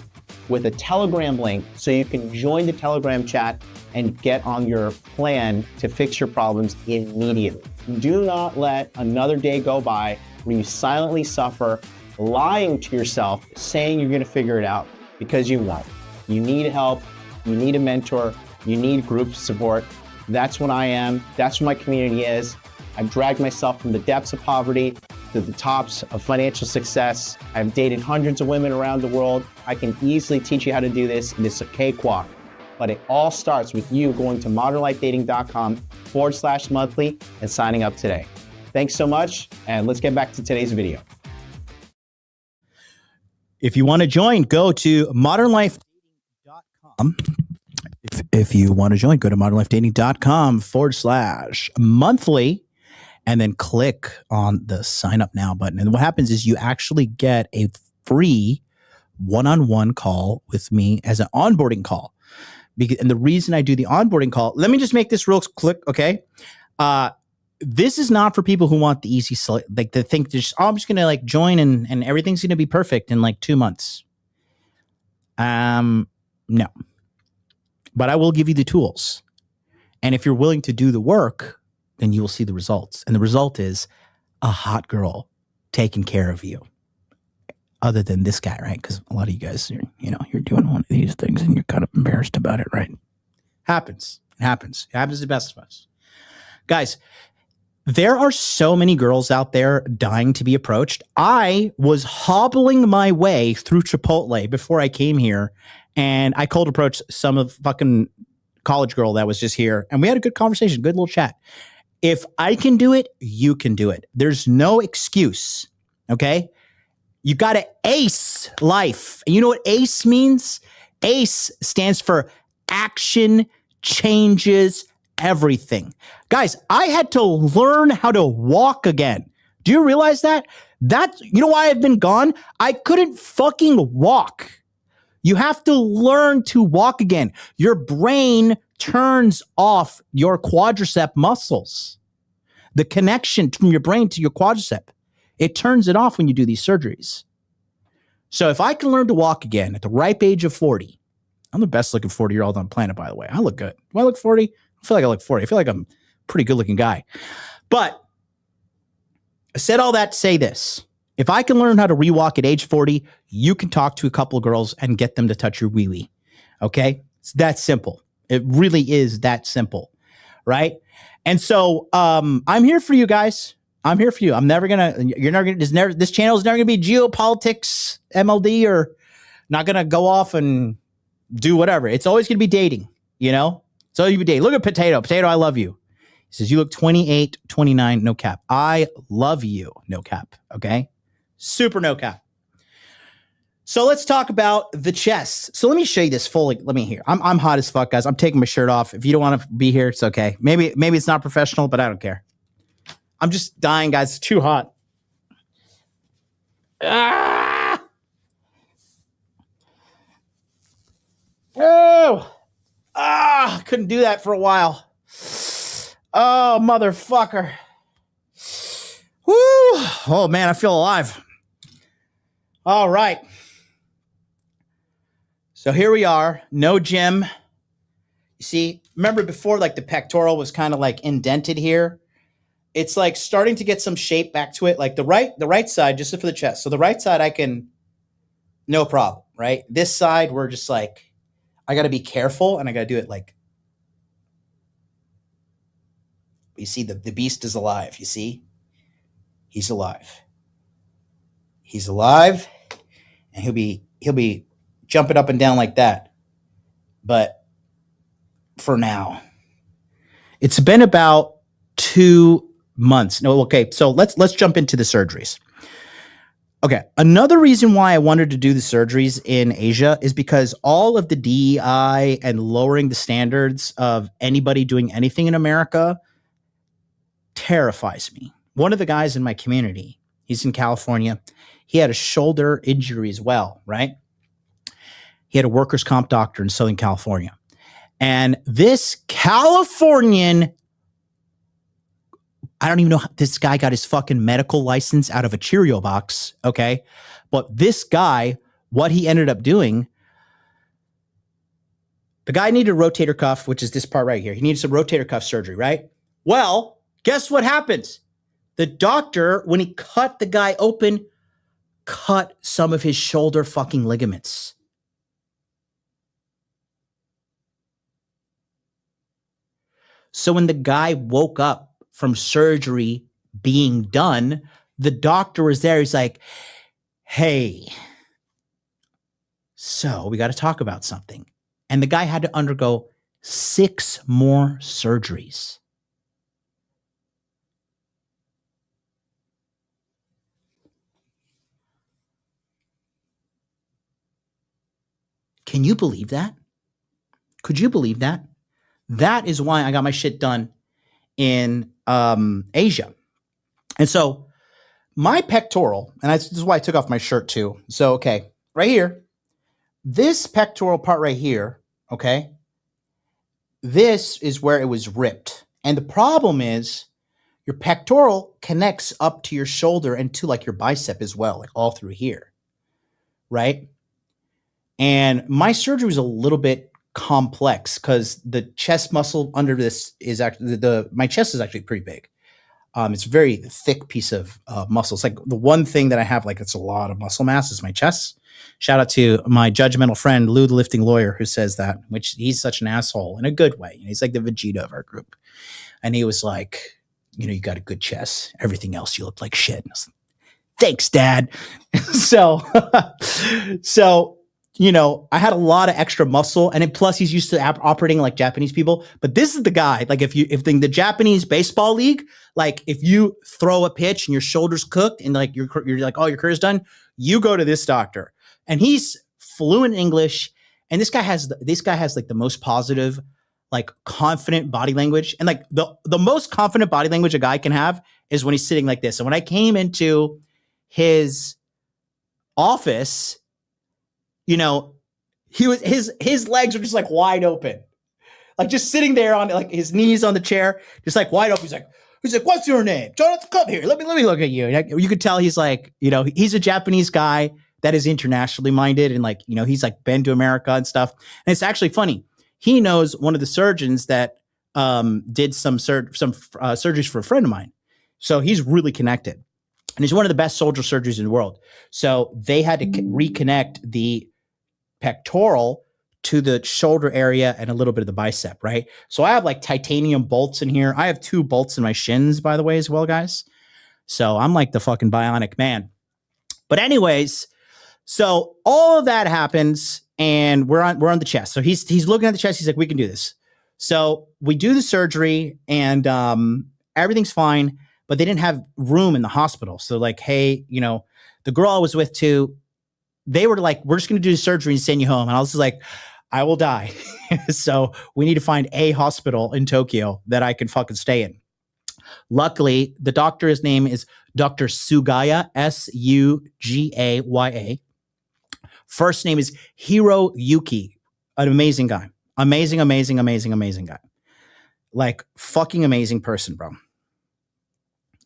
with a Telegram link so you can join the Telegram chat and get on your plan to fix your problems immediately. Do not let another day go by where you silently suffer, lying to yourself, saying you're gonna figure it out, because you won't. You need help, you need a mentor, you need group support. That's what I am, that's what my community is. I've dragged myself from the depths of poverty to the tops of financial success. I've dated hundreds of women around the world. I can easily teach you how to do this, and it's a cakewalk. But it all starts with you going to modernlifedating.com/monthly and signing up today. Thanks so much, and let's get back to today's video. If you want to join, go to modernlifedating.com. If you want to join, go to modernlifedating.com/monthly and then click on the sign up now button. And what happens is you actually get a free one-on-one call with me as an onboarding call. And the reason I do the onboarding call, let me just make this real quick, okay? This is not for people who want the easy, like to think just, oh, I'm just going to like join and everything's going to be perfect in like 2 months. No. But I will give you the tools. And if you're willing to do the work, then you will see the results. And the result is a hot girl taking care of you. Other than this guy, right? Because a lot of you guys, you're doing one of these things and you're kind of embarrassed about it, right? Happens. It happens. It happens to the best of us. Guys, there are so many girls out there dying to be approached. I was hobbling my way through Chipotle before I came here, and I cold approached some of fucking college girl that was just here, and we had a good conversation, good little chat. If I can do it, you can do it. There's no excuse, okay? You got to ace life. And you know what ACE means? ACE stands for action changes everything. Guys, I had to learn how to walk again. Do you realize that? You know why I've been gone? I couldn't fucking walk. You have to learn to walk again. Your brain turns off your quadricep muscles. The connection from your brain to your quadricep. It turns it off when you do these surgeries. So if I can learn to walk again at the ripe age of 40, I'm the best looking 40-year-old on the planet, by the way. I look good. Do I look 40? I feel like I look 40. I feel like I'm a pretty good looking guy. But I said all that to say this. If I can learn how to rewalk at age 40, you can talk to a couple of girls and get them to touch your wee-wee. Okay? It's that simple. It really is that simple. Right? And so I'm here for you guys. I'm here for you. This channel is never gonna be geopolitics, MLD, or not gonna go off and do whatever. It's always gonna be dating, It's always gonna be dating. Look at Potato. Potato, I love you. He says, you look 28, 29, no cap. I love you, no cap. Okay? Super no cap. So let's talk about the chest. So let me show you this fully. Let me hear. I'm hot as fuck, guys. I'm taking my shirt off. If you don't want to be here, it's okay. Maybe it's not professional, but I don't care. I'm just dying, guys. It's too hot. Ah! Oh! Ah! Couldn't do that for a while. Oh, motherfucker. Woo! Oh, man, I feel alive. All right. So here we are. No gym. See, remember before, like the pectoral was kind of like indented here. It's like starting to get some shape back to it. Like the right side, just for the chest. So the right side, I can, no problem, right? This side, we're just like, I got to be careful, and I got to do it like, you see, the beast is alive. You see, he's alive. He's alive, and he'll be jumping up and down like that. But for now, it's been about 2 months. No, okay. So let's jump into the surgeries. Okay. Another reason why I wanted to do the surgeries in Asia is because all of the DEI and lowering the standards of anybody doing anything in America terrifies me. One of the guys in my community, he's in California. He had a shoulder injury as well, right? He had a workers' comp doctor in Southern California. And this Californian, I don't even know how this guy got his fucking medical license out of a Cheerio box, okay? But this guy, what he ended up doing, the guy needed a rotator cuff, which is this part right here. He needed some rotator cuff surgery, right? Well, guess what happens? The doctor, when he cut the guy open, cut some of his shoulder fucking ligaments. So when the guy woke up from surgery being done, the doctor was there. He's like, hey, so we got to talk about something. And the guy had to undergo 6 more surgeries. Can you believe that? Could you believe that? That is why I got my shit done in Asia. And so my pectoral, and this is why I took off my shirt too. So, okay, right here, this pectoral part right here, okay, this is where it was ripped. And the problem is your pectoral connects up to your shoulder and to like your bicep as well, like all through here, right? And my surgery was a little bit complex because the chest muscle under this is actually my chest is actually pretty big. It's a very thick piece of muscle. It's like the one thing that I have, like it's a lot of muscle mass, is my chest. Shout out to my judgmental friend Lou, the lifting lawyer, who says that, which he's such an asshole in a good way. He's like the Vegeta of our group, and he was like, you got a good chest. Everything else, you look like shit. Thanks, Dad. so. I had a lot of extra muscle, and plus he's used to operating like Japanese people. But this is the guy, like if the Japanese baseball league, like if you throw a pitch and your shoulder's cooked and like you're like, oh, your career's done, you go to this doctor, and he's fluent in English. And this guy has like the most positive, like confident body language. And like the most confident body language a guy can have is when he's sitting like this. And when I came into his office, his legs were just like wide open, like just sitting there on like his knees on the chair, just like wide open. He's like, what's your name? Jonathan, come here. Let me look at you. You could tell he's like, he's a Japanese guy that is internationally minded, and like, he's like been to America and stuff. And it's actually funny. He knows one of the surgeons that did some surgeries for a friend of mine, so he's really connected. And he's one of the best shoulder surgeries in the world. So they had to reconnect the pectoral to the shoulder area and a little bit of the bicep, right? So I have like titanium bolts in here. I have 2 bolts in my shins, by the way, as well, guys. So I'm like the fucking bionic man. But anyways, so all of that happens, and we're on the chest. So he's looking at the chest. He's like, we can do this. So we do the surgery, and everything's fine. But they didn't have room in the hospital. So like, hey, the girl I was with too, they were like, we're just going to do the surgery and send you home. And I was like, I will die. So we need to find a hospital in Tokyo that I can fucking stay in. Luckily, the doctor's name is Dr. Sugaya, Sugaya. First name is Hiroyuki, an amazing guy. Amazing guy. Like fucking amazing person, bro.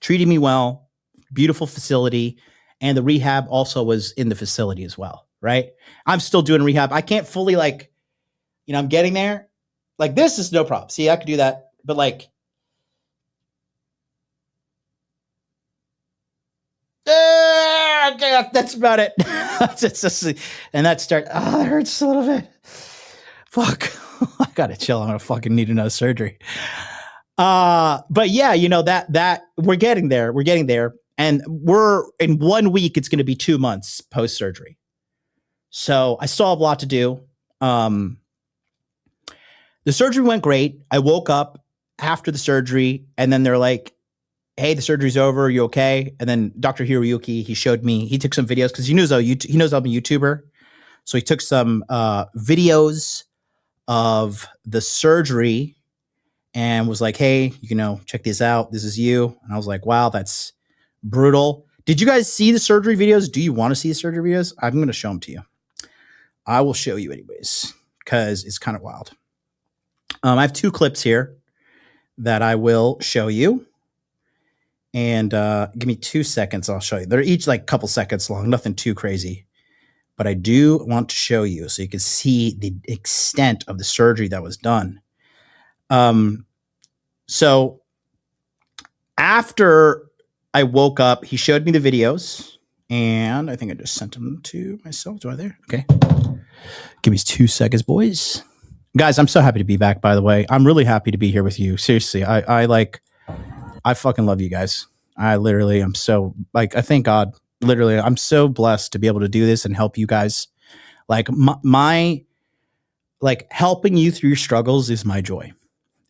Treated me well, beautiful facility, and the rehab also was in the facility as well, right? I'm still doing rehab. I can't fully I'm getting there. Like this is no problem. See, I could do that, but like, okay, that's about it. And that start. Oh, it hurts a little bit. Fuck, I gotta chill. I'm gonna fucking need another surgery. But yeah, that we're getting there. We're getting there, and we're in 1 week. It's gonna be 2 months post surgery. So I still have a lot to do. The surgery went great. I woke up after the surgery, and then they're like, "Hey, the surgery's over. Are you okay?" And then Dr. Hiroyuki, he showed me. He took some videos because he knows I'm a YouTuber, so he took some videos of the surgery and was like, "Hey, check these out. This is you." And I was like, "Wow, that's brutal." Did you guys see the surgery videos? Do you want to see the surgery videos? I'm going to show them to you. I will show you anyways because it's kind of wild. I have 2 clips here that I will show you. And give me 2 seconds. I'll show you. They're each like a couple seconds long, nothing too crazy. But I do want to show you so you can see the extent of the surgery that was done. So after I woke up, he showed me the videos. And I think I just sent them to myself. Do I there? Okay. Give me 2 seconds, boys. Guys, I'm so happy to be back, by the way. I'm really happy to be here with you. Seriously, I fucking love you guys. I'm so I thank God. Literally, I'm so blessed to be able to do this and help you guys. Like my helping you through your struggles is my joy.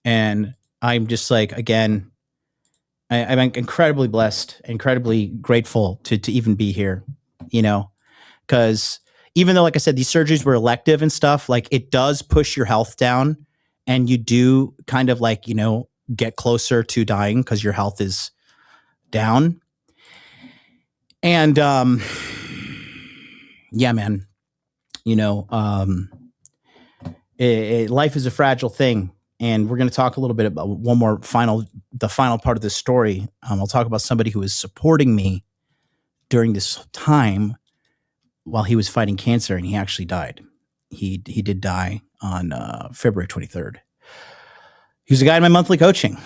And I'm just like, again, I'm incredibly blessed, incredibly grateful to even be here, because even though, like I said, these surgeries were elective and stuff, like it does push your health down and you do kind of get closer to dying because your health is down. And yeah, man, life is a fragile thing. And we're going to talk a little bit about the final part of this story. I'll talk about somebody who was supporting me during this time while he was fighting cancer, and he actually died. He did die on February 23rd. He was a guy in my monthly coaching,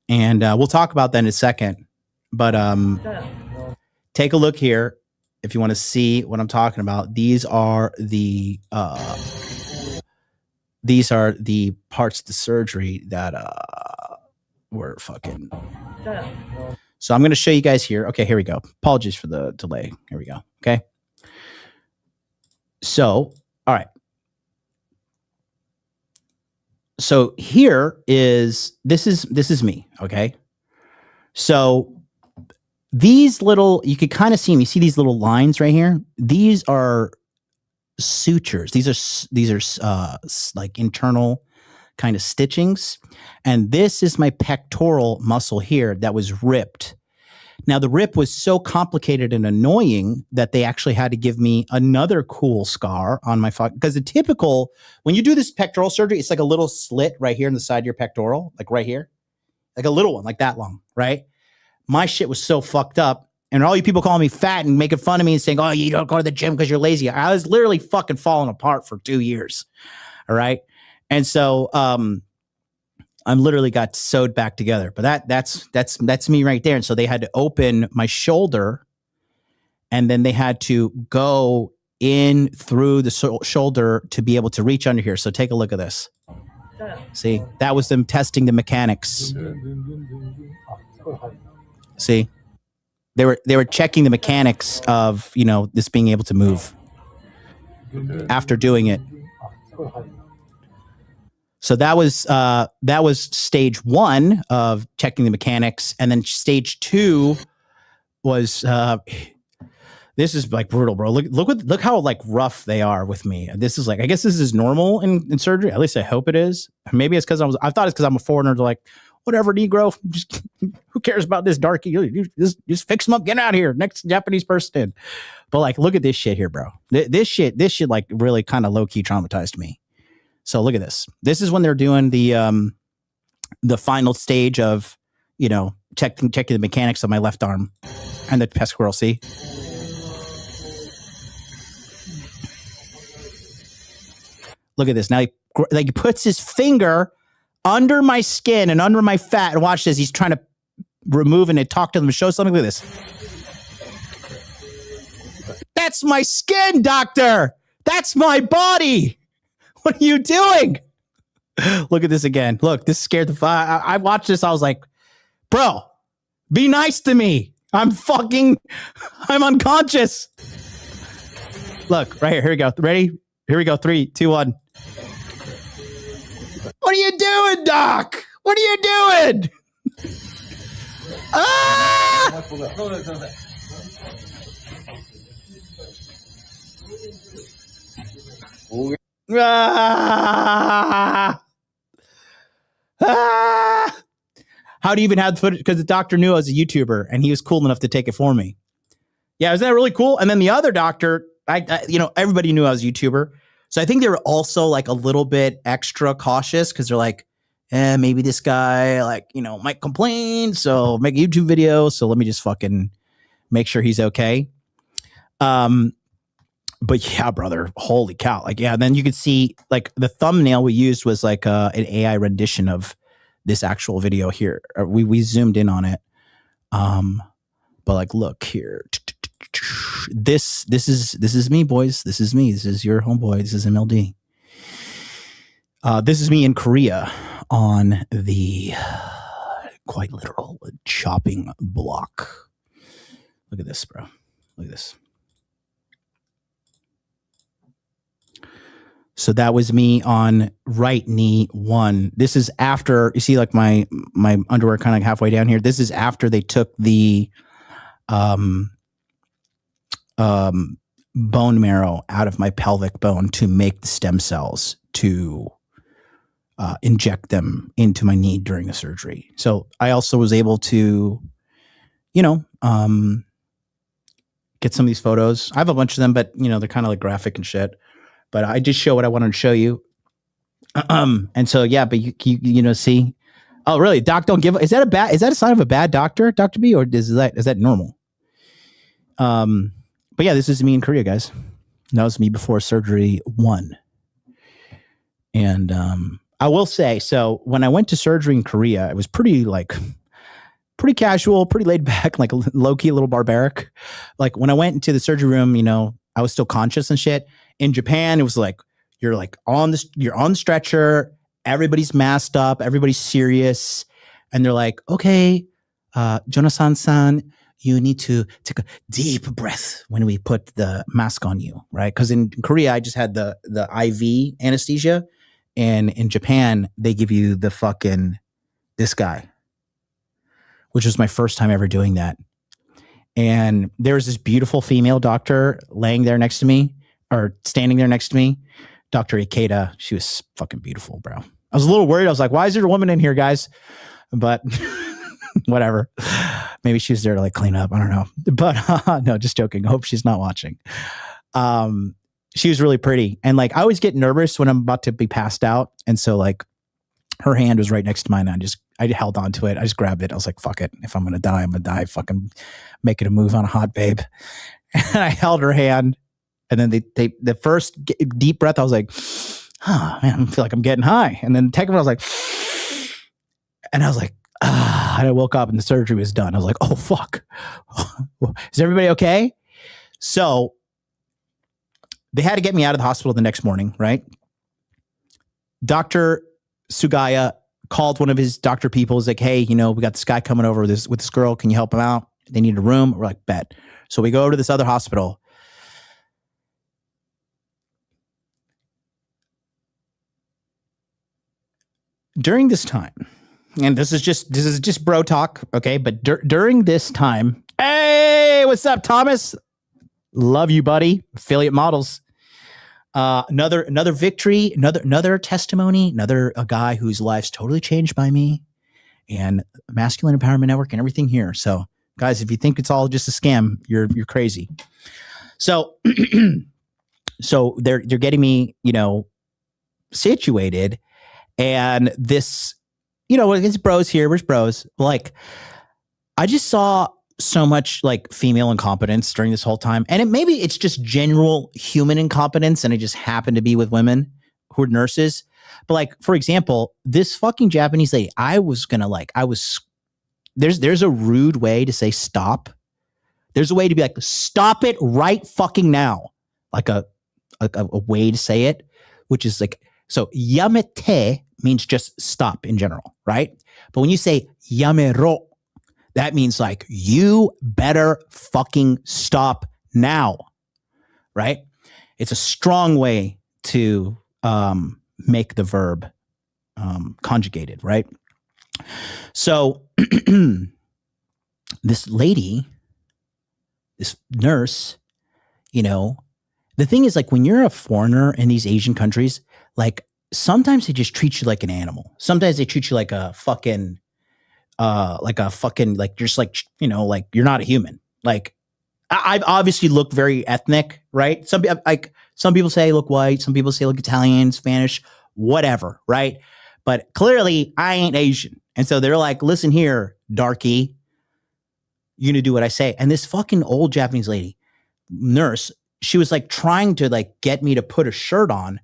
and we'll talk about that in a second. But take a look here if you want to see what I'm talking about. These are the parts of the surgery that were fucking. So I'm going to show you guys here. Okay, here we go. Apologies for the delay. Here we go. Okay. So, all right. So this is me. Okay. So these you could kind of see them. You see these little lines right here? These are sutures. These are like internal kind of stitchings. And this is my pectoral muscle here that was ripped. Now, the rip was so complicated and annoying that they actually had to give me another cool scar on my because the typical, when you do this pectoral surgery, it's like a little slit right here in the side of your pectoral, like right here, like a little one, like that long, right? My shit was so fucked up. And all you people calling me fat and making fun of me and saying, "Oh, you don't go to the gym because you're lazy." I was literally fucking falling apart for 2 years. All right. And so, I'm literally got sewed back together, but that's me right there. And so they had to open my shoulder, and then they had to go in through the shoulder to be able to reach under here. So take a look at this. See, that was them testing the mechanics. See, they were checking the mechanics of, this being able to move after doing it. So that was stage 1 of checking the mechanics, and then stage 2 was this is like brutal, bro. Look how like rough they are with me. This is like, I guess this is normal in surgery. At least I hope it is. Maybe it's because I thought it's because I'm a foreigner. They're like, whatever, Negro, just, who cares about this darky? You just fix them up, get out of here. Next Japanese person in. But like, look at this shit here, bro. This shit like really kind of low key traumatized me. So look at this. This is when they're doing the final stage of, checking the mechanics of my left arm and the pectoral. See? Look at this. Now he like he puts his finger under my skin and under my fat. And watch this. He's trying to remove and talk to them and show something like this. That's my skin, doctor. That's my body. What are you doing? Look at this again. Look, this scared the fuck. I watched this. I was like, bro, be nice to me. I'm unconscious. Look, right here. Here we go. Ready? Here we go. 3, 2, 1. What are you doing, Doc? What are you doing? Ah! Ah! Ah! How do you even have the footage? Because the doctor knew I was a YouTuber and he was cool enough to take it for me. Yeah, isn't that really cool? And then the other doctor, everybody knew I was a YouTuber. So I think they were also like a little bit extra cautious because they're like, maybe this guy might complain. So make a YouTube video. So let me just fucking make sure he's okay. But yeah, brother, holy cow. Like, yeah, then you could see like the thumbnail we used was like an AI rendition of this actual video here. We zoomed in on it. But like, look here. This is me, boys. This is me. This is your homeboy. This is MLD. This is me in Korea on the quite literal chopping block. Look at this, bro. Look at this. So that was me on right knee 1. This is after, you see like my underwear kind of halfway down here. This is after they took the bone marrow out of my pelvic bone to make the stem cells to inject them into my knee during the surgery. So I also was able to, get some of these photos. I have a bunch of them, but they're kind of like graphic and shit. But I just show what I wanted to show you. And so, yeah, but you see, oh, really? Doc, don't give. Is that a sign of a bad doctor, Dr. B, or is that normal? But yeah, this is me in Korea, guys. That was me before surgery 1. And I will say, so when I went to surgery in Korea, it was pretty casual, pretty laid back, like low key, a little barbaric. Like when I went into the surgery room, I was still conscious and shit. In Japan, it was like you're on the stretcher, everybody's masked up, everybody's serious, and they're like, okay, Jonasan-san, you need to take a deep breath when we put the mask on you, right? Because in Korea, I just had the IV anesthesia, and in Japan, they give you the fucking this guy, which was my first time ever doing that. And there was this beautiful female doctor laying there next to me, or standing there next to me, Dr. Ikeda. She was fucking beautiful, bro. I was a little worried. I was like, why is there a woman in here, guys? But whatever. Maybe she was there to like clean up. I don't know. But no, just joking. I hope she's not watching. She was really pretty. And like, I always get nervous when I'm about to be passed out. And so like her hand was right next to mine. And I held on to it. I just grabbed it. I was like, fuck it. If I'm going to die, I'm going to die. Fucking making a move on a hot babe. And I held her hand. And then the first deep breath, I was like, oh man, I feel like I'm getting high. And then the second one, I was like, and I was like, and I woke up and the surgery was done. I was like, oh fuck. Is everybody okay? So they had to get me out of the hospital the next morning, right? Dr. Sugaya called one of his doctor people. He's like, hey, we got this guy coming over with this girl. Can you help him out? They need a room. We're like, bet. So we go over to this other hospital. During this time, and this is just bro talk, okay? But during this time, hey, what's up, Thomas? Love you, buddy. Affiliate models. Another victory, another testimony, a guy whose life's totally changed by me, and Masculine Empowerment Network and everything here. So, guys, if you think it's all just a scam, you're crazy. So, so they're getting me, situated. And this, it's bros here. Where's bros? Like, I just saw so much like female incompetence during this whole time. And maybe it's just general human incompetence. And it just happened to be with women. who are nurses. But like, for example, this fucking Japanese lady, there's a rude way to say stop. There's a way to be like, stop it right fucking now. Like a way to say it, which is like, so yamete means just stop in general, right? But when you say yamero, that means like, you better fucking stop now, right? It's a strong way to make the verb conjugated, right? So this lady, this nurse, you know, the thing is, like, when you're a foreigner in these Asian countries, like, sometimes they just treat you like an animal. Sometimes they treat you like a fucking, like you're just like, you know, like you're not a human. Like, I obviously look very ethnic, right? Some people say I look white. Some people say I look Italian, Spanish, whatever, right? But clearly I ain't Asian. And so they're like, listen here, darky, you gonna do what I say. And this fucking old Japanese lady, nurse, she was like trying to like get me to put a shirt on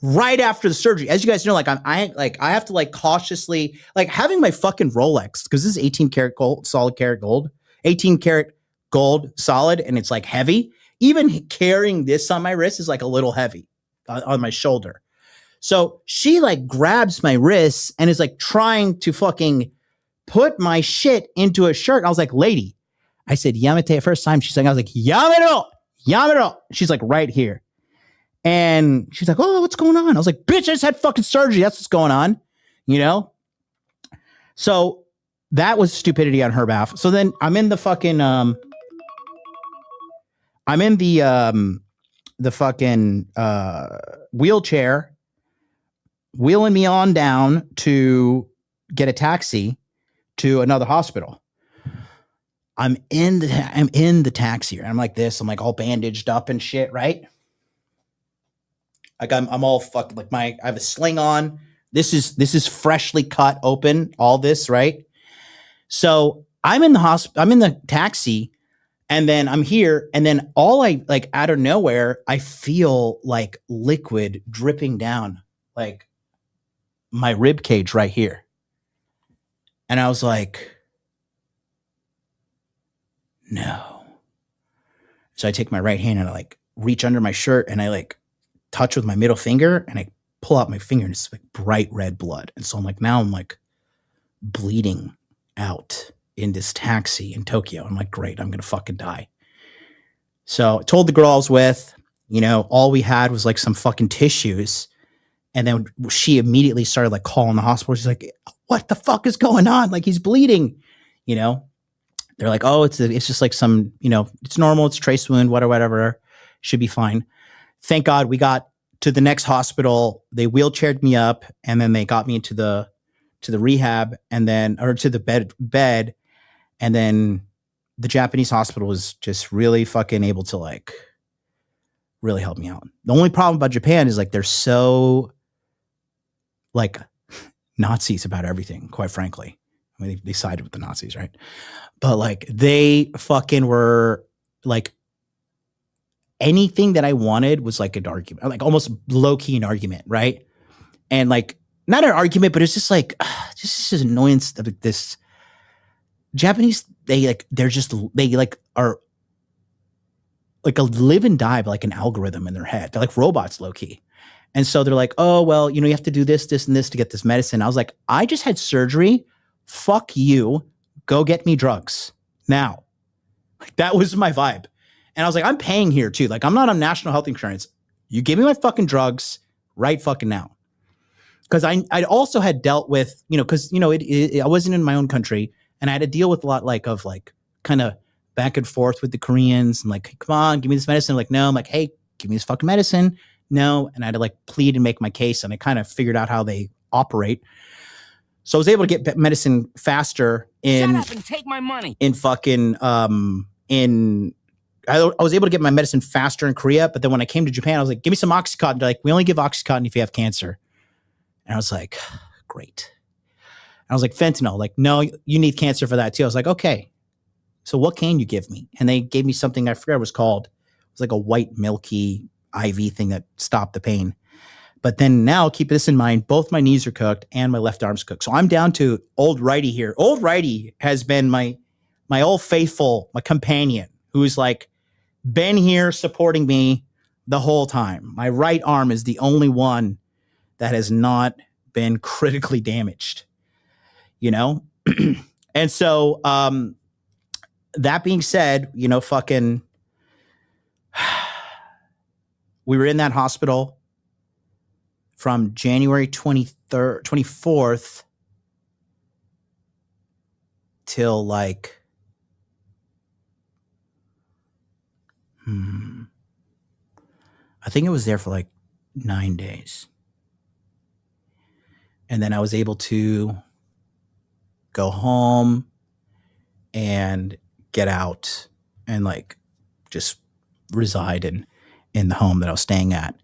right after the surgery. As you guys know, like I have to like cautiously, like having my fucking Rolex, because this is 18 karat gold, solid karat gold, 18 karat gold solid, and it's like heavy. Even carrying this on my wrist is like a little heavy on my shoulder. So she like grabs my wrists and is like trying to fucking put my shit into a shirt. And I was like, lady, I said, yamete at first time. She's like, I was like, yamero. She's like, right here. And she's like, oh, what's going on? I was like, bitch, I just had fucking surgery. That's what's going on. You know? So that was stupidity on her behalf. So then I'm in the fucking, fucking wheelchair, wheeling me on down to get a taxi to another hospital. I'm in the taxi, and I'm like this. I'm like all bandaged up and shit, right? Like I'm all fucking like I have a sling on. This is freshly cut open. All this, right? So I'm in the taxi, and then I'm here, and then all I like out of nowhere, I feel like liquid dripping down like my rib cage right here, and I was like, no. So I take my right hand and I like reach under my shirt and I like touch with my middle finger and I pull out my finger and it's like bright red blood. And so I'm like, now I'm like bleeding out in this taxi in Tokyo. I'm like, great, I'm going to fucking die. So I told the girl I was with, you know, all we had was like some fucking tissues. And then she immediately started like calling the hospital. She's like, what the fuck is going on? Like, he's bleeding, you know? They're like, oh, it's just like some, you know, it's normal. It's trace wound, whatever. Should be fine. Thank God we got to the next hospital. They wheelchaired me up and then they got me to the rehab and then, or to the bed. And then the Japanese hospital was just really fucking able to like really help me out. The only problem about Japan is like, they're so like Nazis about everything, quite frankly. I mean, they sided with the Nazis, right? But like they fucking were like anything that I wanted was like an argument, like almost low key an argument, right? And like not an argument, but it's just like just this annoyance of this Japanese. They are like a live and die, but like an algorithm in their head. They're like robots, low key. And so they're like, oh well, you know, you have to do this, this, and this to get this medicine. I was like, I just had surgery. Fuck you. Go get me drugs now. Like that was my vibe. And I was like, I'm paying here too. Like I'm not on national health insurance. You give me my fucking drugs right fucking now. Cause I also had dealt with, you know, cause you know, I wasn't in my own country and I had to deal with a lot like of like kind of back and forth with the Koreans and like, hey, come on, give me this medicine. I'm like, no, I'm like, hey, give me this fucking medicine. No. And I had to like plead and make my case. And I kind of figured out how they operate. So I was able to get medicine faster in Shut up and take my money. In fucking I was able to get my medicine faster in Korea, but then when I came to Japan, I was like, give me some Oxycontin. They're like, we only give Oxycontin if you have cancer. And I was like, great. And I was like, fentanyl. Like, no, you need cancer for that too. I was like, okay. So what can you give me? And they gave me something, I forgot what it was called. It was like a white milky IV thing that stopped the pain. But then now keep this in mind, both my knees are cooked and my left arm's cooked. So I'm down to old righty here. Old righty has been my old faithful, my companion, who's like been here supporting me the whole time. My right arm is the only one that has not been critically damaged, you know? And so that being said, you know, fucking we were in that hospital from January 24th till like I think it was there for like 9 days. And then I was able to go home and get out and like just reside in the home that I was staying at.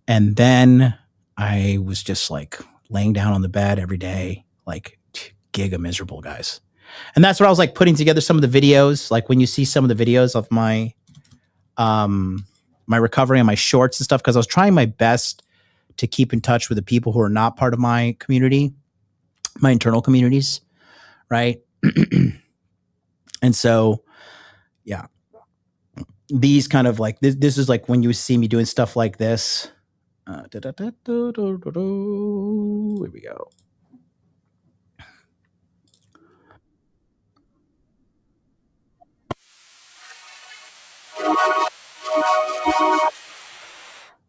And then I was just like laying down on the bed every day, like giga miserable, guys. And that's where I was like putting together some of the videos. Like when you see some of the videos of my my recovery and my shorts and stuff, because I was trying my best to keep in touch with the people who are not part of my community, my internal communities, right? And so, yeah, these kind of like this is like when you see me doing stuff like this. Here we go.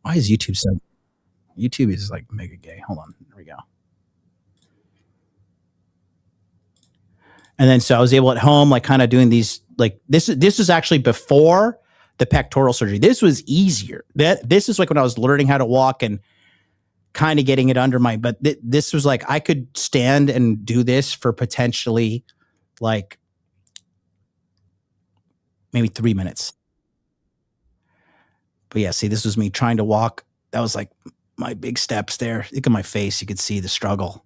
Why is YouTube so? YouTube is like mega gay. Hold on. There we go. And then so I was able at home, like kind of doing these, like this was actually before the pectoral surgery. This was easier. This is like when I was learning how to walk and kind of getting it under my, but this was like, I could stand and do this for potentially like maybe 3 minutes. But yeah, see, this was me trying to walk. That was like my big steps there. Look at my face. You could see the struggle.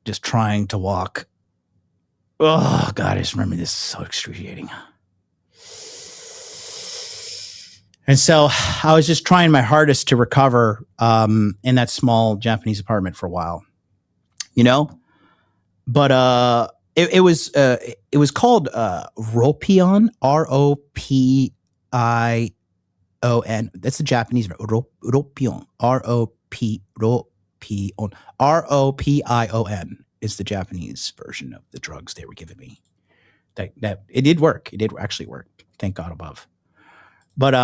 Just trying to walk. Oh, God, I just remember this is so excruciating. And so I was just trying my hardest to recover in that small Japanese apartment for a while, you know? But it was called Ropion, Ropion. That's the Japanese Ropion, Ropion is the Japanese version of the drugs they were giving me. That it did work. It did actually work. Thank God above. But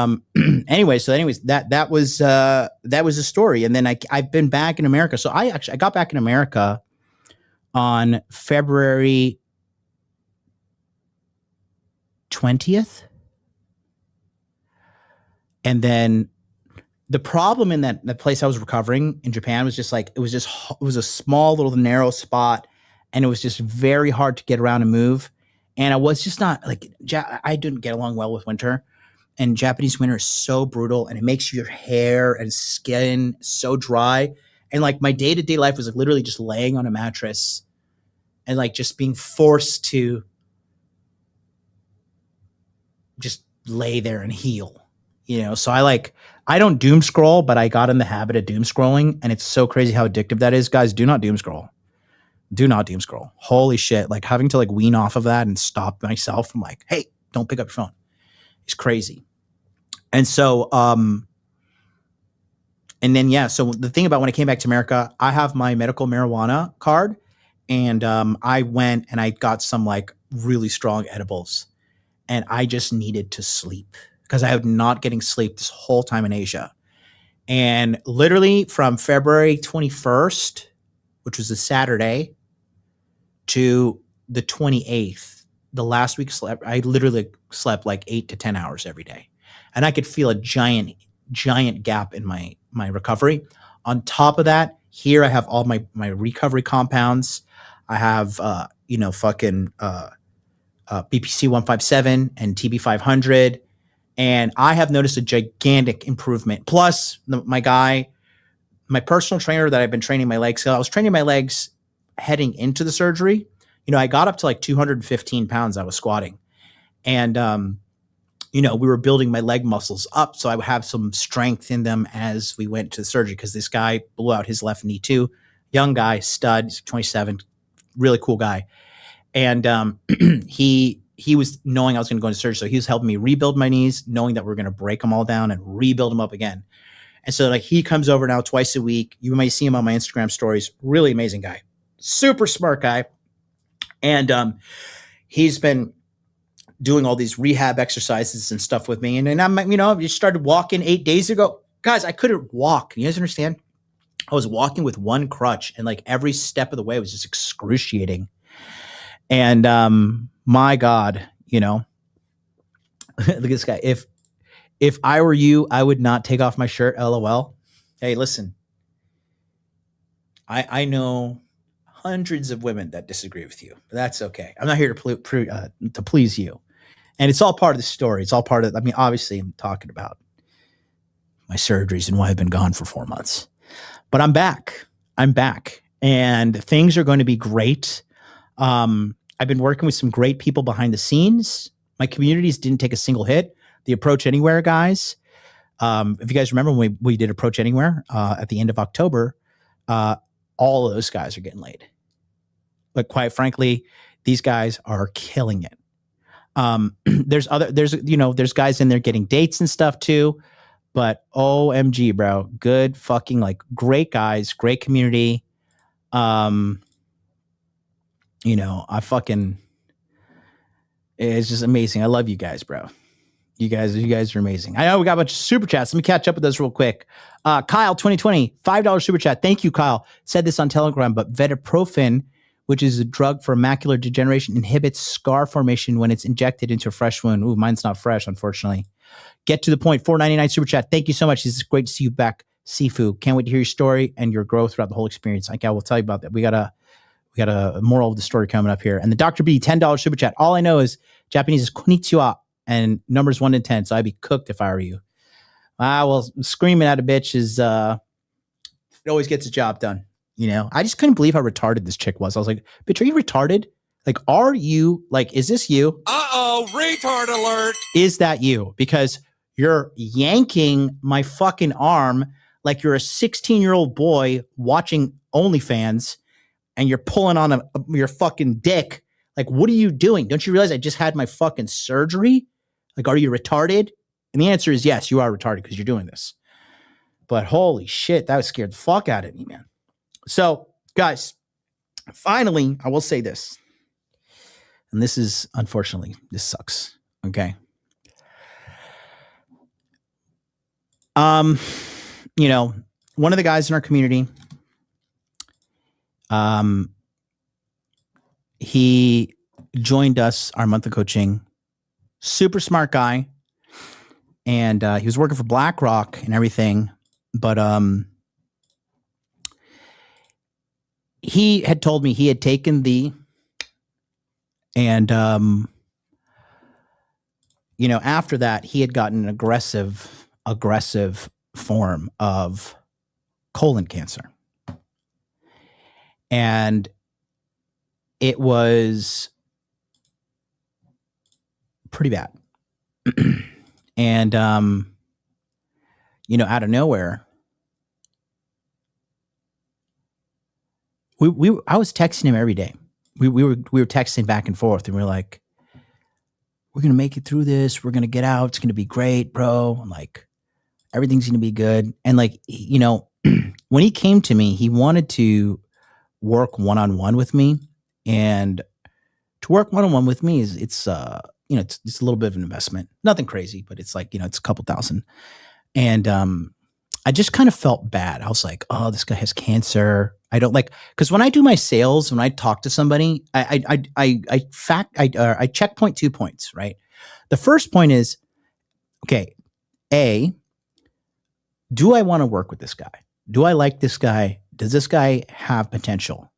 anyways, that was the story. And then I've been back in America. So I got back in America on February 20th. And then the problem in that place I was recovering in Japan was just like, it was a small little narrow spot, and it was just very hard to get around and move. And I was just not like, I didn't get along well with winter, and Japanese winter is so brutal, and it makes your hair and skin so dry. And like my day-to-day life was like literally just laying on a mattress and like just being forced to just lay there and heal. You know, so I don't doom scroll, but I got in the habit of doom scrolling, and it's so crazy how addictive that is. Guys, do not doom scroll. Do not doom scroll. Holy shit. Like having to like wean off of that and stop myself from like, hey, don't pick up your phone. It's crazy. And so, and then, yeah, so the thing about when I came back to America, I have my medical marijuana card, and I went and I got some like really strong edibles, and I just needed to sleep, because I was not getting sleep this whole time in Asia. And literally from February 21st, which was a Saturday, to the 28th, the last week I literally slept like 8 to 10 hours every day. And I could feel a giant gap in my recovery. On top of that, here I have all my recovery compounds. I have, BPC 157 and TB 500. And I have noticed a gigantic improvement. Plus, my personal trainer that I've been training my legs. So I was training my legs heading into the surgery. You know, I got up to like 215 pounds. I was squatting. And, we were building my leg muscles up so I would have some strength in them as we went to the surgery, because this guy blew out his left knee too. Young guy, stud, he's 27, really cool guy. And he was knowing I was going to go into surgery, so he was helping me rebuild my knees, knowing that we are going to break them all down and rebuild them up again. And so like he comes over now twice a week. You might see him on my Instagram stories. Really amazing guy, super smart guy. And he's been doing all these rehab exercises and stuff with me. And I'm, you started walking 8 days ago. Guys, I couldn't walk. You guys understand? I was walking with one crutch, and like every step of the way was just excruciating. And my God, look at this guy. If I were you, I would not take off my shirt. LOL. Hey, listen, I know hundreds of women that disagree with you, but that's okay. I'm not here to please you. And it's all part of the story. It's all part of, obviously I'm talking about my surgeries and why I've been gone for 4 months, but I'm back. And things are going to be great. I've been working with some great people behind the scenes. My communities didn't take a single hit. The Approach Anywhere guys, if you guys remember when we did Approach Anywhere at the end of October, all of those guys are getting laid. But quite frankly, these guys are killing it. There's guys in there getting dates and stuff too. But OMG, bro, good fucking great guys, great community. It's just amazing. I love you guys, bro. You guys are amazing. I know we got a bunch of super chats. Let me catch up with those real quick. Kyle 2020, $5 super chat. Thank you, Kyle. Said this on Telegram, but vetiprofen, which is a drug for macular degeneration, inhibits scar formation when it's injected into a fresh wound. Ooh, mine's not fresh, unfortunately. Get to the point. $4.99 super chat. Thank you so much. It's great to see you back, Sifu. Can't wait to hear your story and your growth throughout the whole experience. I will tell you about that. We got a moral of the story coming up here. And the Dr. B, $10 super chat. All I know is Japanese is konnichiwa and numbers 1 to 10. So I'd be cooked if I were you. Well, screaming at a bitch is, it always gets the job done. I just couldn't believe how retarded this chick was. I was like, bitch, are you retarded? Is this you? Uh-oh, retard alert. Is that you? Because you're yanking my fucking arm like you're a 16-year-old boy watching OnlyFans, and you're pulling on your fucking dick. Like, what are you doing? Don't you realize I just had my fucking surgery? Like, are you retarded? And the answer is yes, you are retarded because you're doing this. But holy shit, that scared the fuck out of me, man. So, guys, finally, I will say this. And this is, unfortunately, this sucks. Okay. One of the guys in our community, he joined us, our monthly coaching, super smart guy. And he was working for BlackRock and everything. But he had told me he had taken and after that, he had gotten an aggressive form of colon cancer. And it was pretty bad. And, out of nowhere, I was texting him every day. We were texting back and forth, and we were like, we're going to make it through this. We're going to get out. It's going to be great, bro. I'm like, everything's going to be good. And when he came to me, he wanted to work one-on-one with me. And to work one-on-one with me it's a little bit of an investment. Nothing crazy, but it's it's a couple $1,000. And I just kind of felt bad. I was like, oh, this guy has cancer. I don't because when I do my sales, when I talk to somebody, I checkpoint 2 points, right? The first point is, okay, A, do I want to work with this guy? Do I like this guy? Does this guy have potential?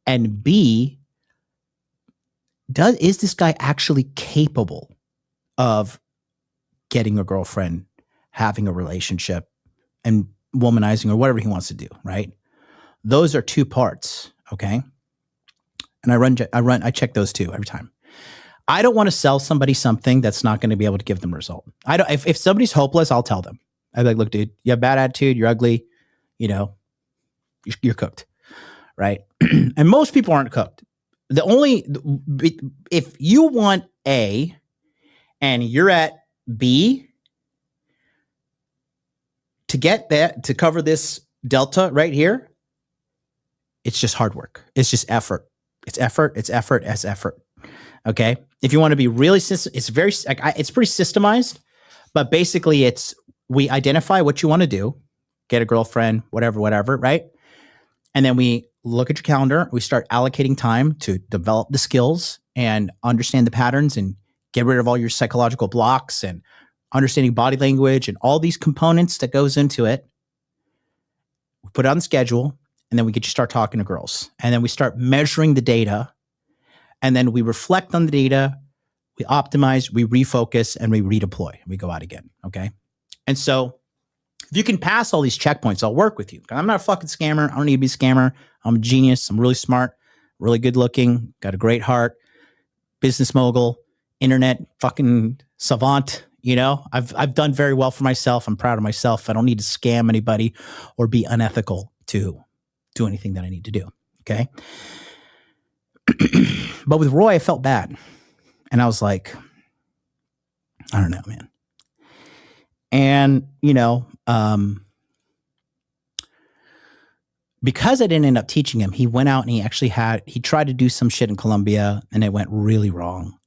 And B, is this guy actually capable of getting a girlfriend, having a relationship, and womanizing or whatever he wants to do, right? Those are 2 parts, okay? And I check those 2 every time. I don't want to sell somebody something that's not going to be able to give them a result. I don't. If somebody's hopeless, I'll tell them. I'm like, look, dude, you have bad attitude. You're ugly. You know, you're cooked, right? And most people aren't cooked. If you want A and you're at B, to get that, to cover this delta right here, it's just hard work. It's just effort. It's effort. It's effort. It's effort. Okay. If you want to be really, it's pretty systemized, but basically we identify what you want to do, get a girlfriend, whatever, right? And then we look at your calendar. We start allocating time to develop the skills and understand the patterns and get rid of all your psychological blocks and understanding body language and all these components that goes into it. We put it on the schedule, and then we get you start talking to girls. And then we start measuring the data. And then we reflect on the data, we optimize, we refocus, and we redeploy. We go out again, okay? And so if you can pass all these checkpoints, I'll work with you. I'm not a fucking scammer. I don't need to be a scammer. I'm a genius. I'm really smart, really good looking, got a great heart, business mogul, internet fucking savant. You know, I've done very well for myself. I'm proud of myself. I don't need to scam anybody or be unethical to do anything that I need to do, okay? But with Roy, I felt bad. And I was like, I don't know, man. And, you know, because I didn't end up teaching him, he went out and he tried to do some shit in Colombia and it went really wrong.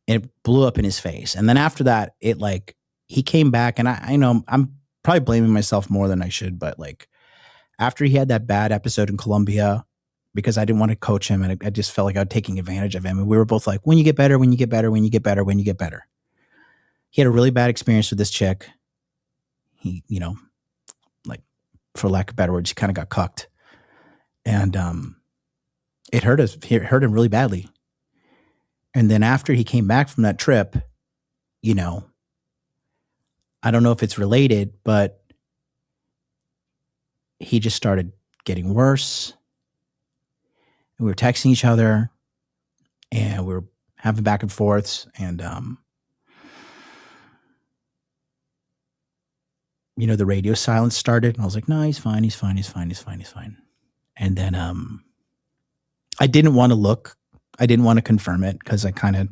It blew up in his face. And then after that, he came back and I know I'm probably blaming myself more than I should, but like after he had that bad episode in Colombia, because I didn't want to coach him and I just felt like I was taking advantage of him. And we were both like, when you get better, when you get better, when you get better, when you get better. He had a really bad experience with this chick. He, you know, like for lack of better words, he kind of got cucked. And it hurt him really badly. And then after he came back from that trip, you know, I don't know if it's related, but he just started getting worse. We were texting each other and we were having back and forths. And, you know, the radio silence started and I was like, no, he's fine. He's fine. He's fine. He's fine. He's fine. And then, I didn't want to look, I didn't want to confirm it because I kind of,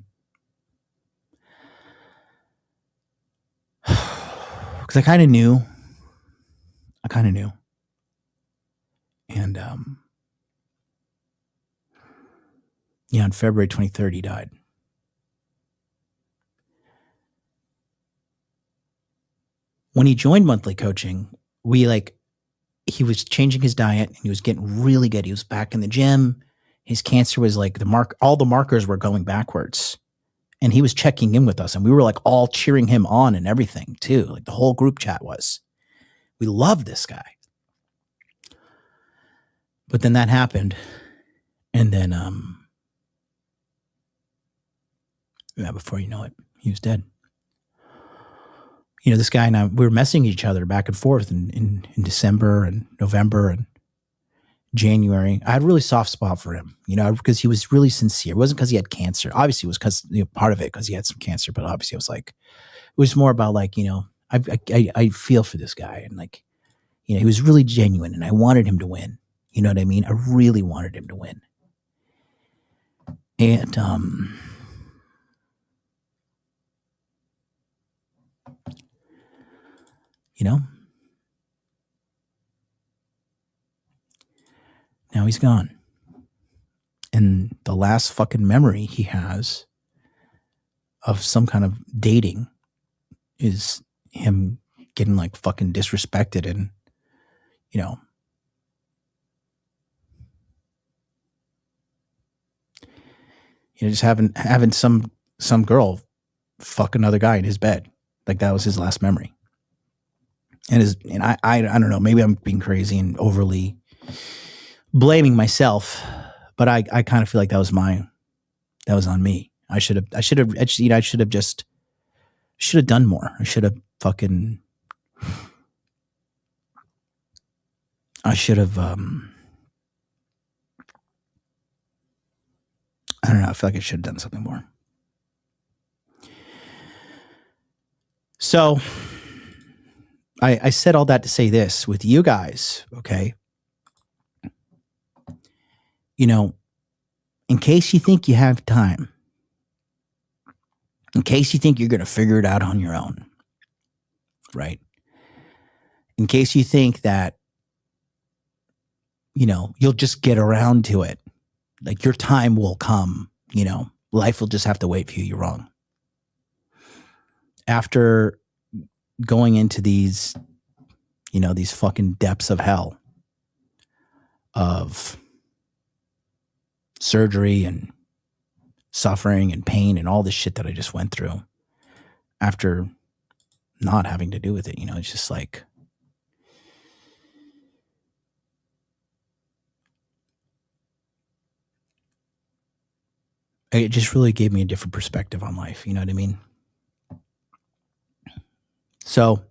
knew. And, yeah, on February 23rd, he died. When he joined monthly coaching, he was changing his diet and he was getting really good. He was back in the gym. His cancer was like all the markers were going backwards. And he was checking in with us and we were like all cheering him on and everything too. Like the whole group chat was. We loved this guy. But then that happened. And then, yeah, before you know it, he was dead. You know, this guy and I, we were messaging each other back and forth in December and November and January. I had a really soft spot for him, you know, because he was really sincere. It wasn't because he had cancer. Obviously, it was because, you know, part of it because he had some cancer, but obviously it was more about like, you know, I feel for this guy and like, you know, he was really genuine and I wanted him to win. You know what I mean? I really wanted him to win. And, you know, now he's gone. And the last fucking memory he has of some kind of dating is him getting like fucking disrespected and, you know, just having some girl fuck another guy in his bed. Like that was his last memory. And I don't know, maybe I'm being crazy and overly blaming myself, but I kind of feel like that was on me. I should have done more. I should have I don't know. I feel like I should have done something more. So I said all that to say this with you guys, okay? You know, in case you think you have time, in case you think you're going to figure it out on your own, right? In case you think that, you know, you'll just get around to it, like your time will come, you know, life will just have to wait for you. You're wrong. After going into these, you know, these fucking depths of hell of surgery and suffering and pain and all this shit that I just went through, after not having to do with it, you know, it's just like, it just really gave me a different perspective on life. You know what I mean? So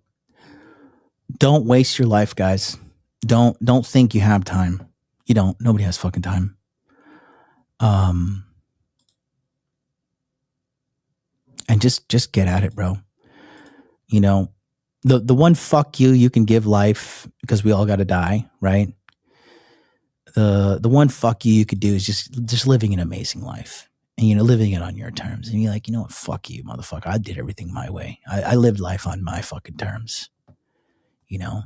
don't waste your life, guys. Don't think you have time. You don't. Nobody has fucking time. And just get at it, bro. You know, the one fuck you can give life, because we all got to die, right? The one fuck you could do is just living an amazing life, and, you know, living it on your terms. And you're like, you know what? Fuck you, motherfucker. I did everything my way. I lived life on my fucking terms, you know?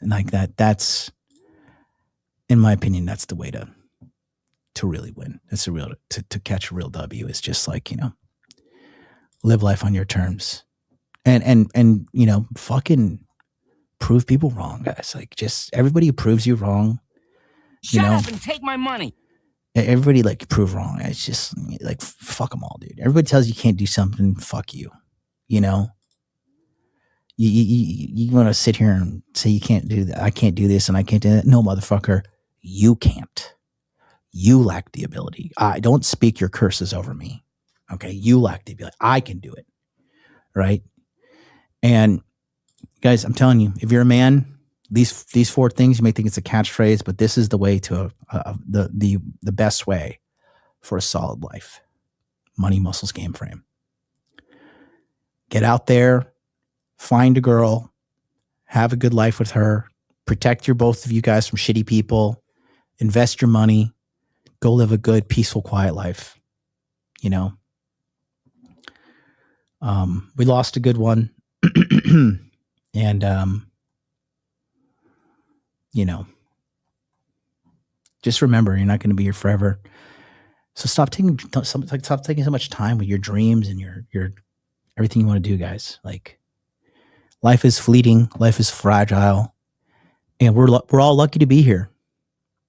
And like that's, in my opinion, that's the way to really win. That's the real, to catch a real W, is just like, you know, live life on your terms, and, you know, fucking prove people wrong, guys. Like, just everybody who proves you wrong, Shut up and take my money. Everybody, like, prove wrong. It's just like, fuck them all, dude. Everybody tells you can't do something. Fuck you. You know, you want to sit here and say you can't do that. I can't do this and I can't do that. No, motherfucker, you can't. You lack the ability. I don't speak your curses over me. Okay, you lack the ability. I can do it, right? And guys, I'm telling you, if you're a man, these four things, you may think it's a catchphrase, but this is the way to the best way for a solid life. Money, muscles, game frame. Get out there, find a girl, have a good life with her, protect your both of you guys from shitty people, invest your money, go live a good, peaceful, quiet life. You know, we lost a good one. And, you know, just remember, you're not going to be here forever. So stop taking so much time with your dreams and your everything you want to do, guys. Like, life is fleeting, life is fragile, and we're all lucky to be here.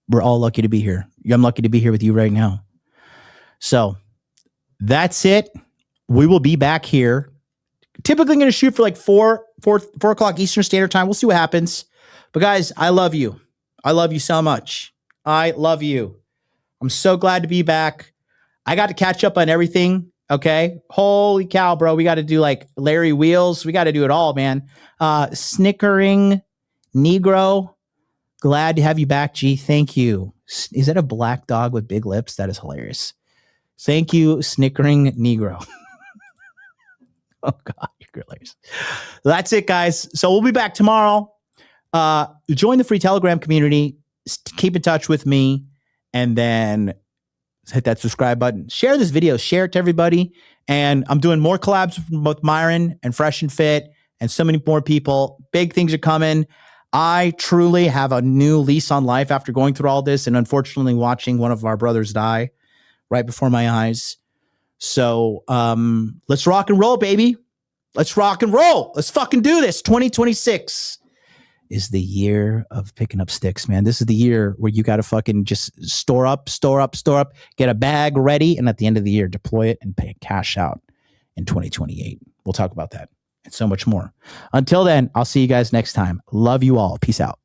We're all lucky to be here. I'm lucky to be here with you right now. So that's it. We will be back here. Typically going to shoot for like 4 o'clock Eastern Standard Time. We'll see what happens. But guys, I love you. I love you so much. I love you. I'm so glad to be back. I got to catch up on everything. Okay. Holy cow, bro. We got to do like Larry Wheels. We got to do it all, man. Snickering Negro. Glad to have you back, G. Thank you. Is that a black dog with big lips? That is hilarious. Thank you, Snickering Negro. Oh, God, you're hilarious. That's it, guys. So we'll be back tomorrow. Join the free Telegram community. Keep in touch with me. And then hit that subscribe button. Share this video. Share it to everybody. And I'm doing more collabs from both Myron and Fresh and Fit and so many more people. Big things are coming. I truly have a new lease on life after going through all this and unfortunately watching one of our brothers die right before my eyes. So let's rock and roll, baby. Let's rock and roll. Let's fucking do this. 2026 is the year of picking up sticks, man. This is the year where you got to fucking just store up, get a bag ready, and at the end of the year, deploy it and pay cash out in 2028. We'll talk about that and so much more. Until then, I'll see you guys next time. Love you all. Peace out.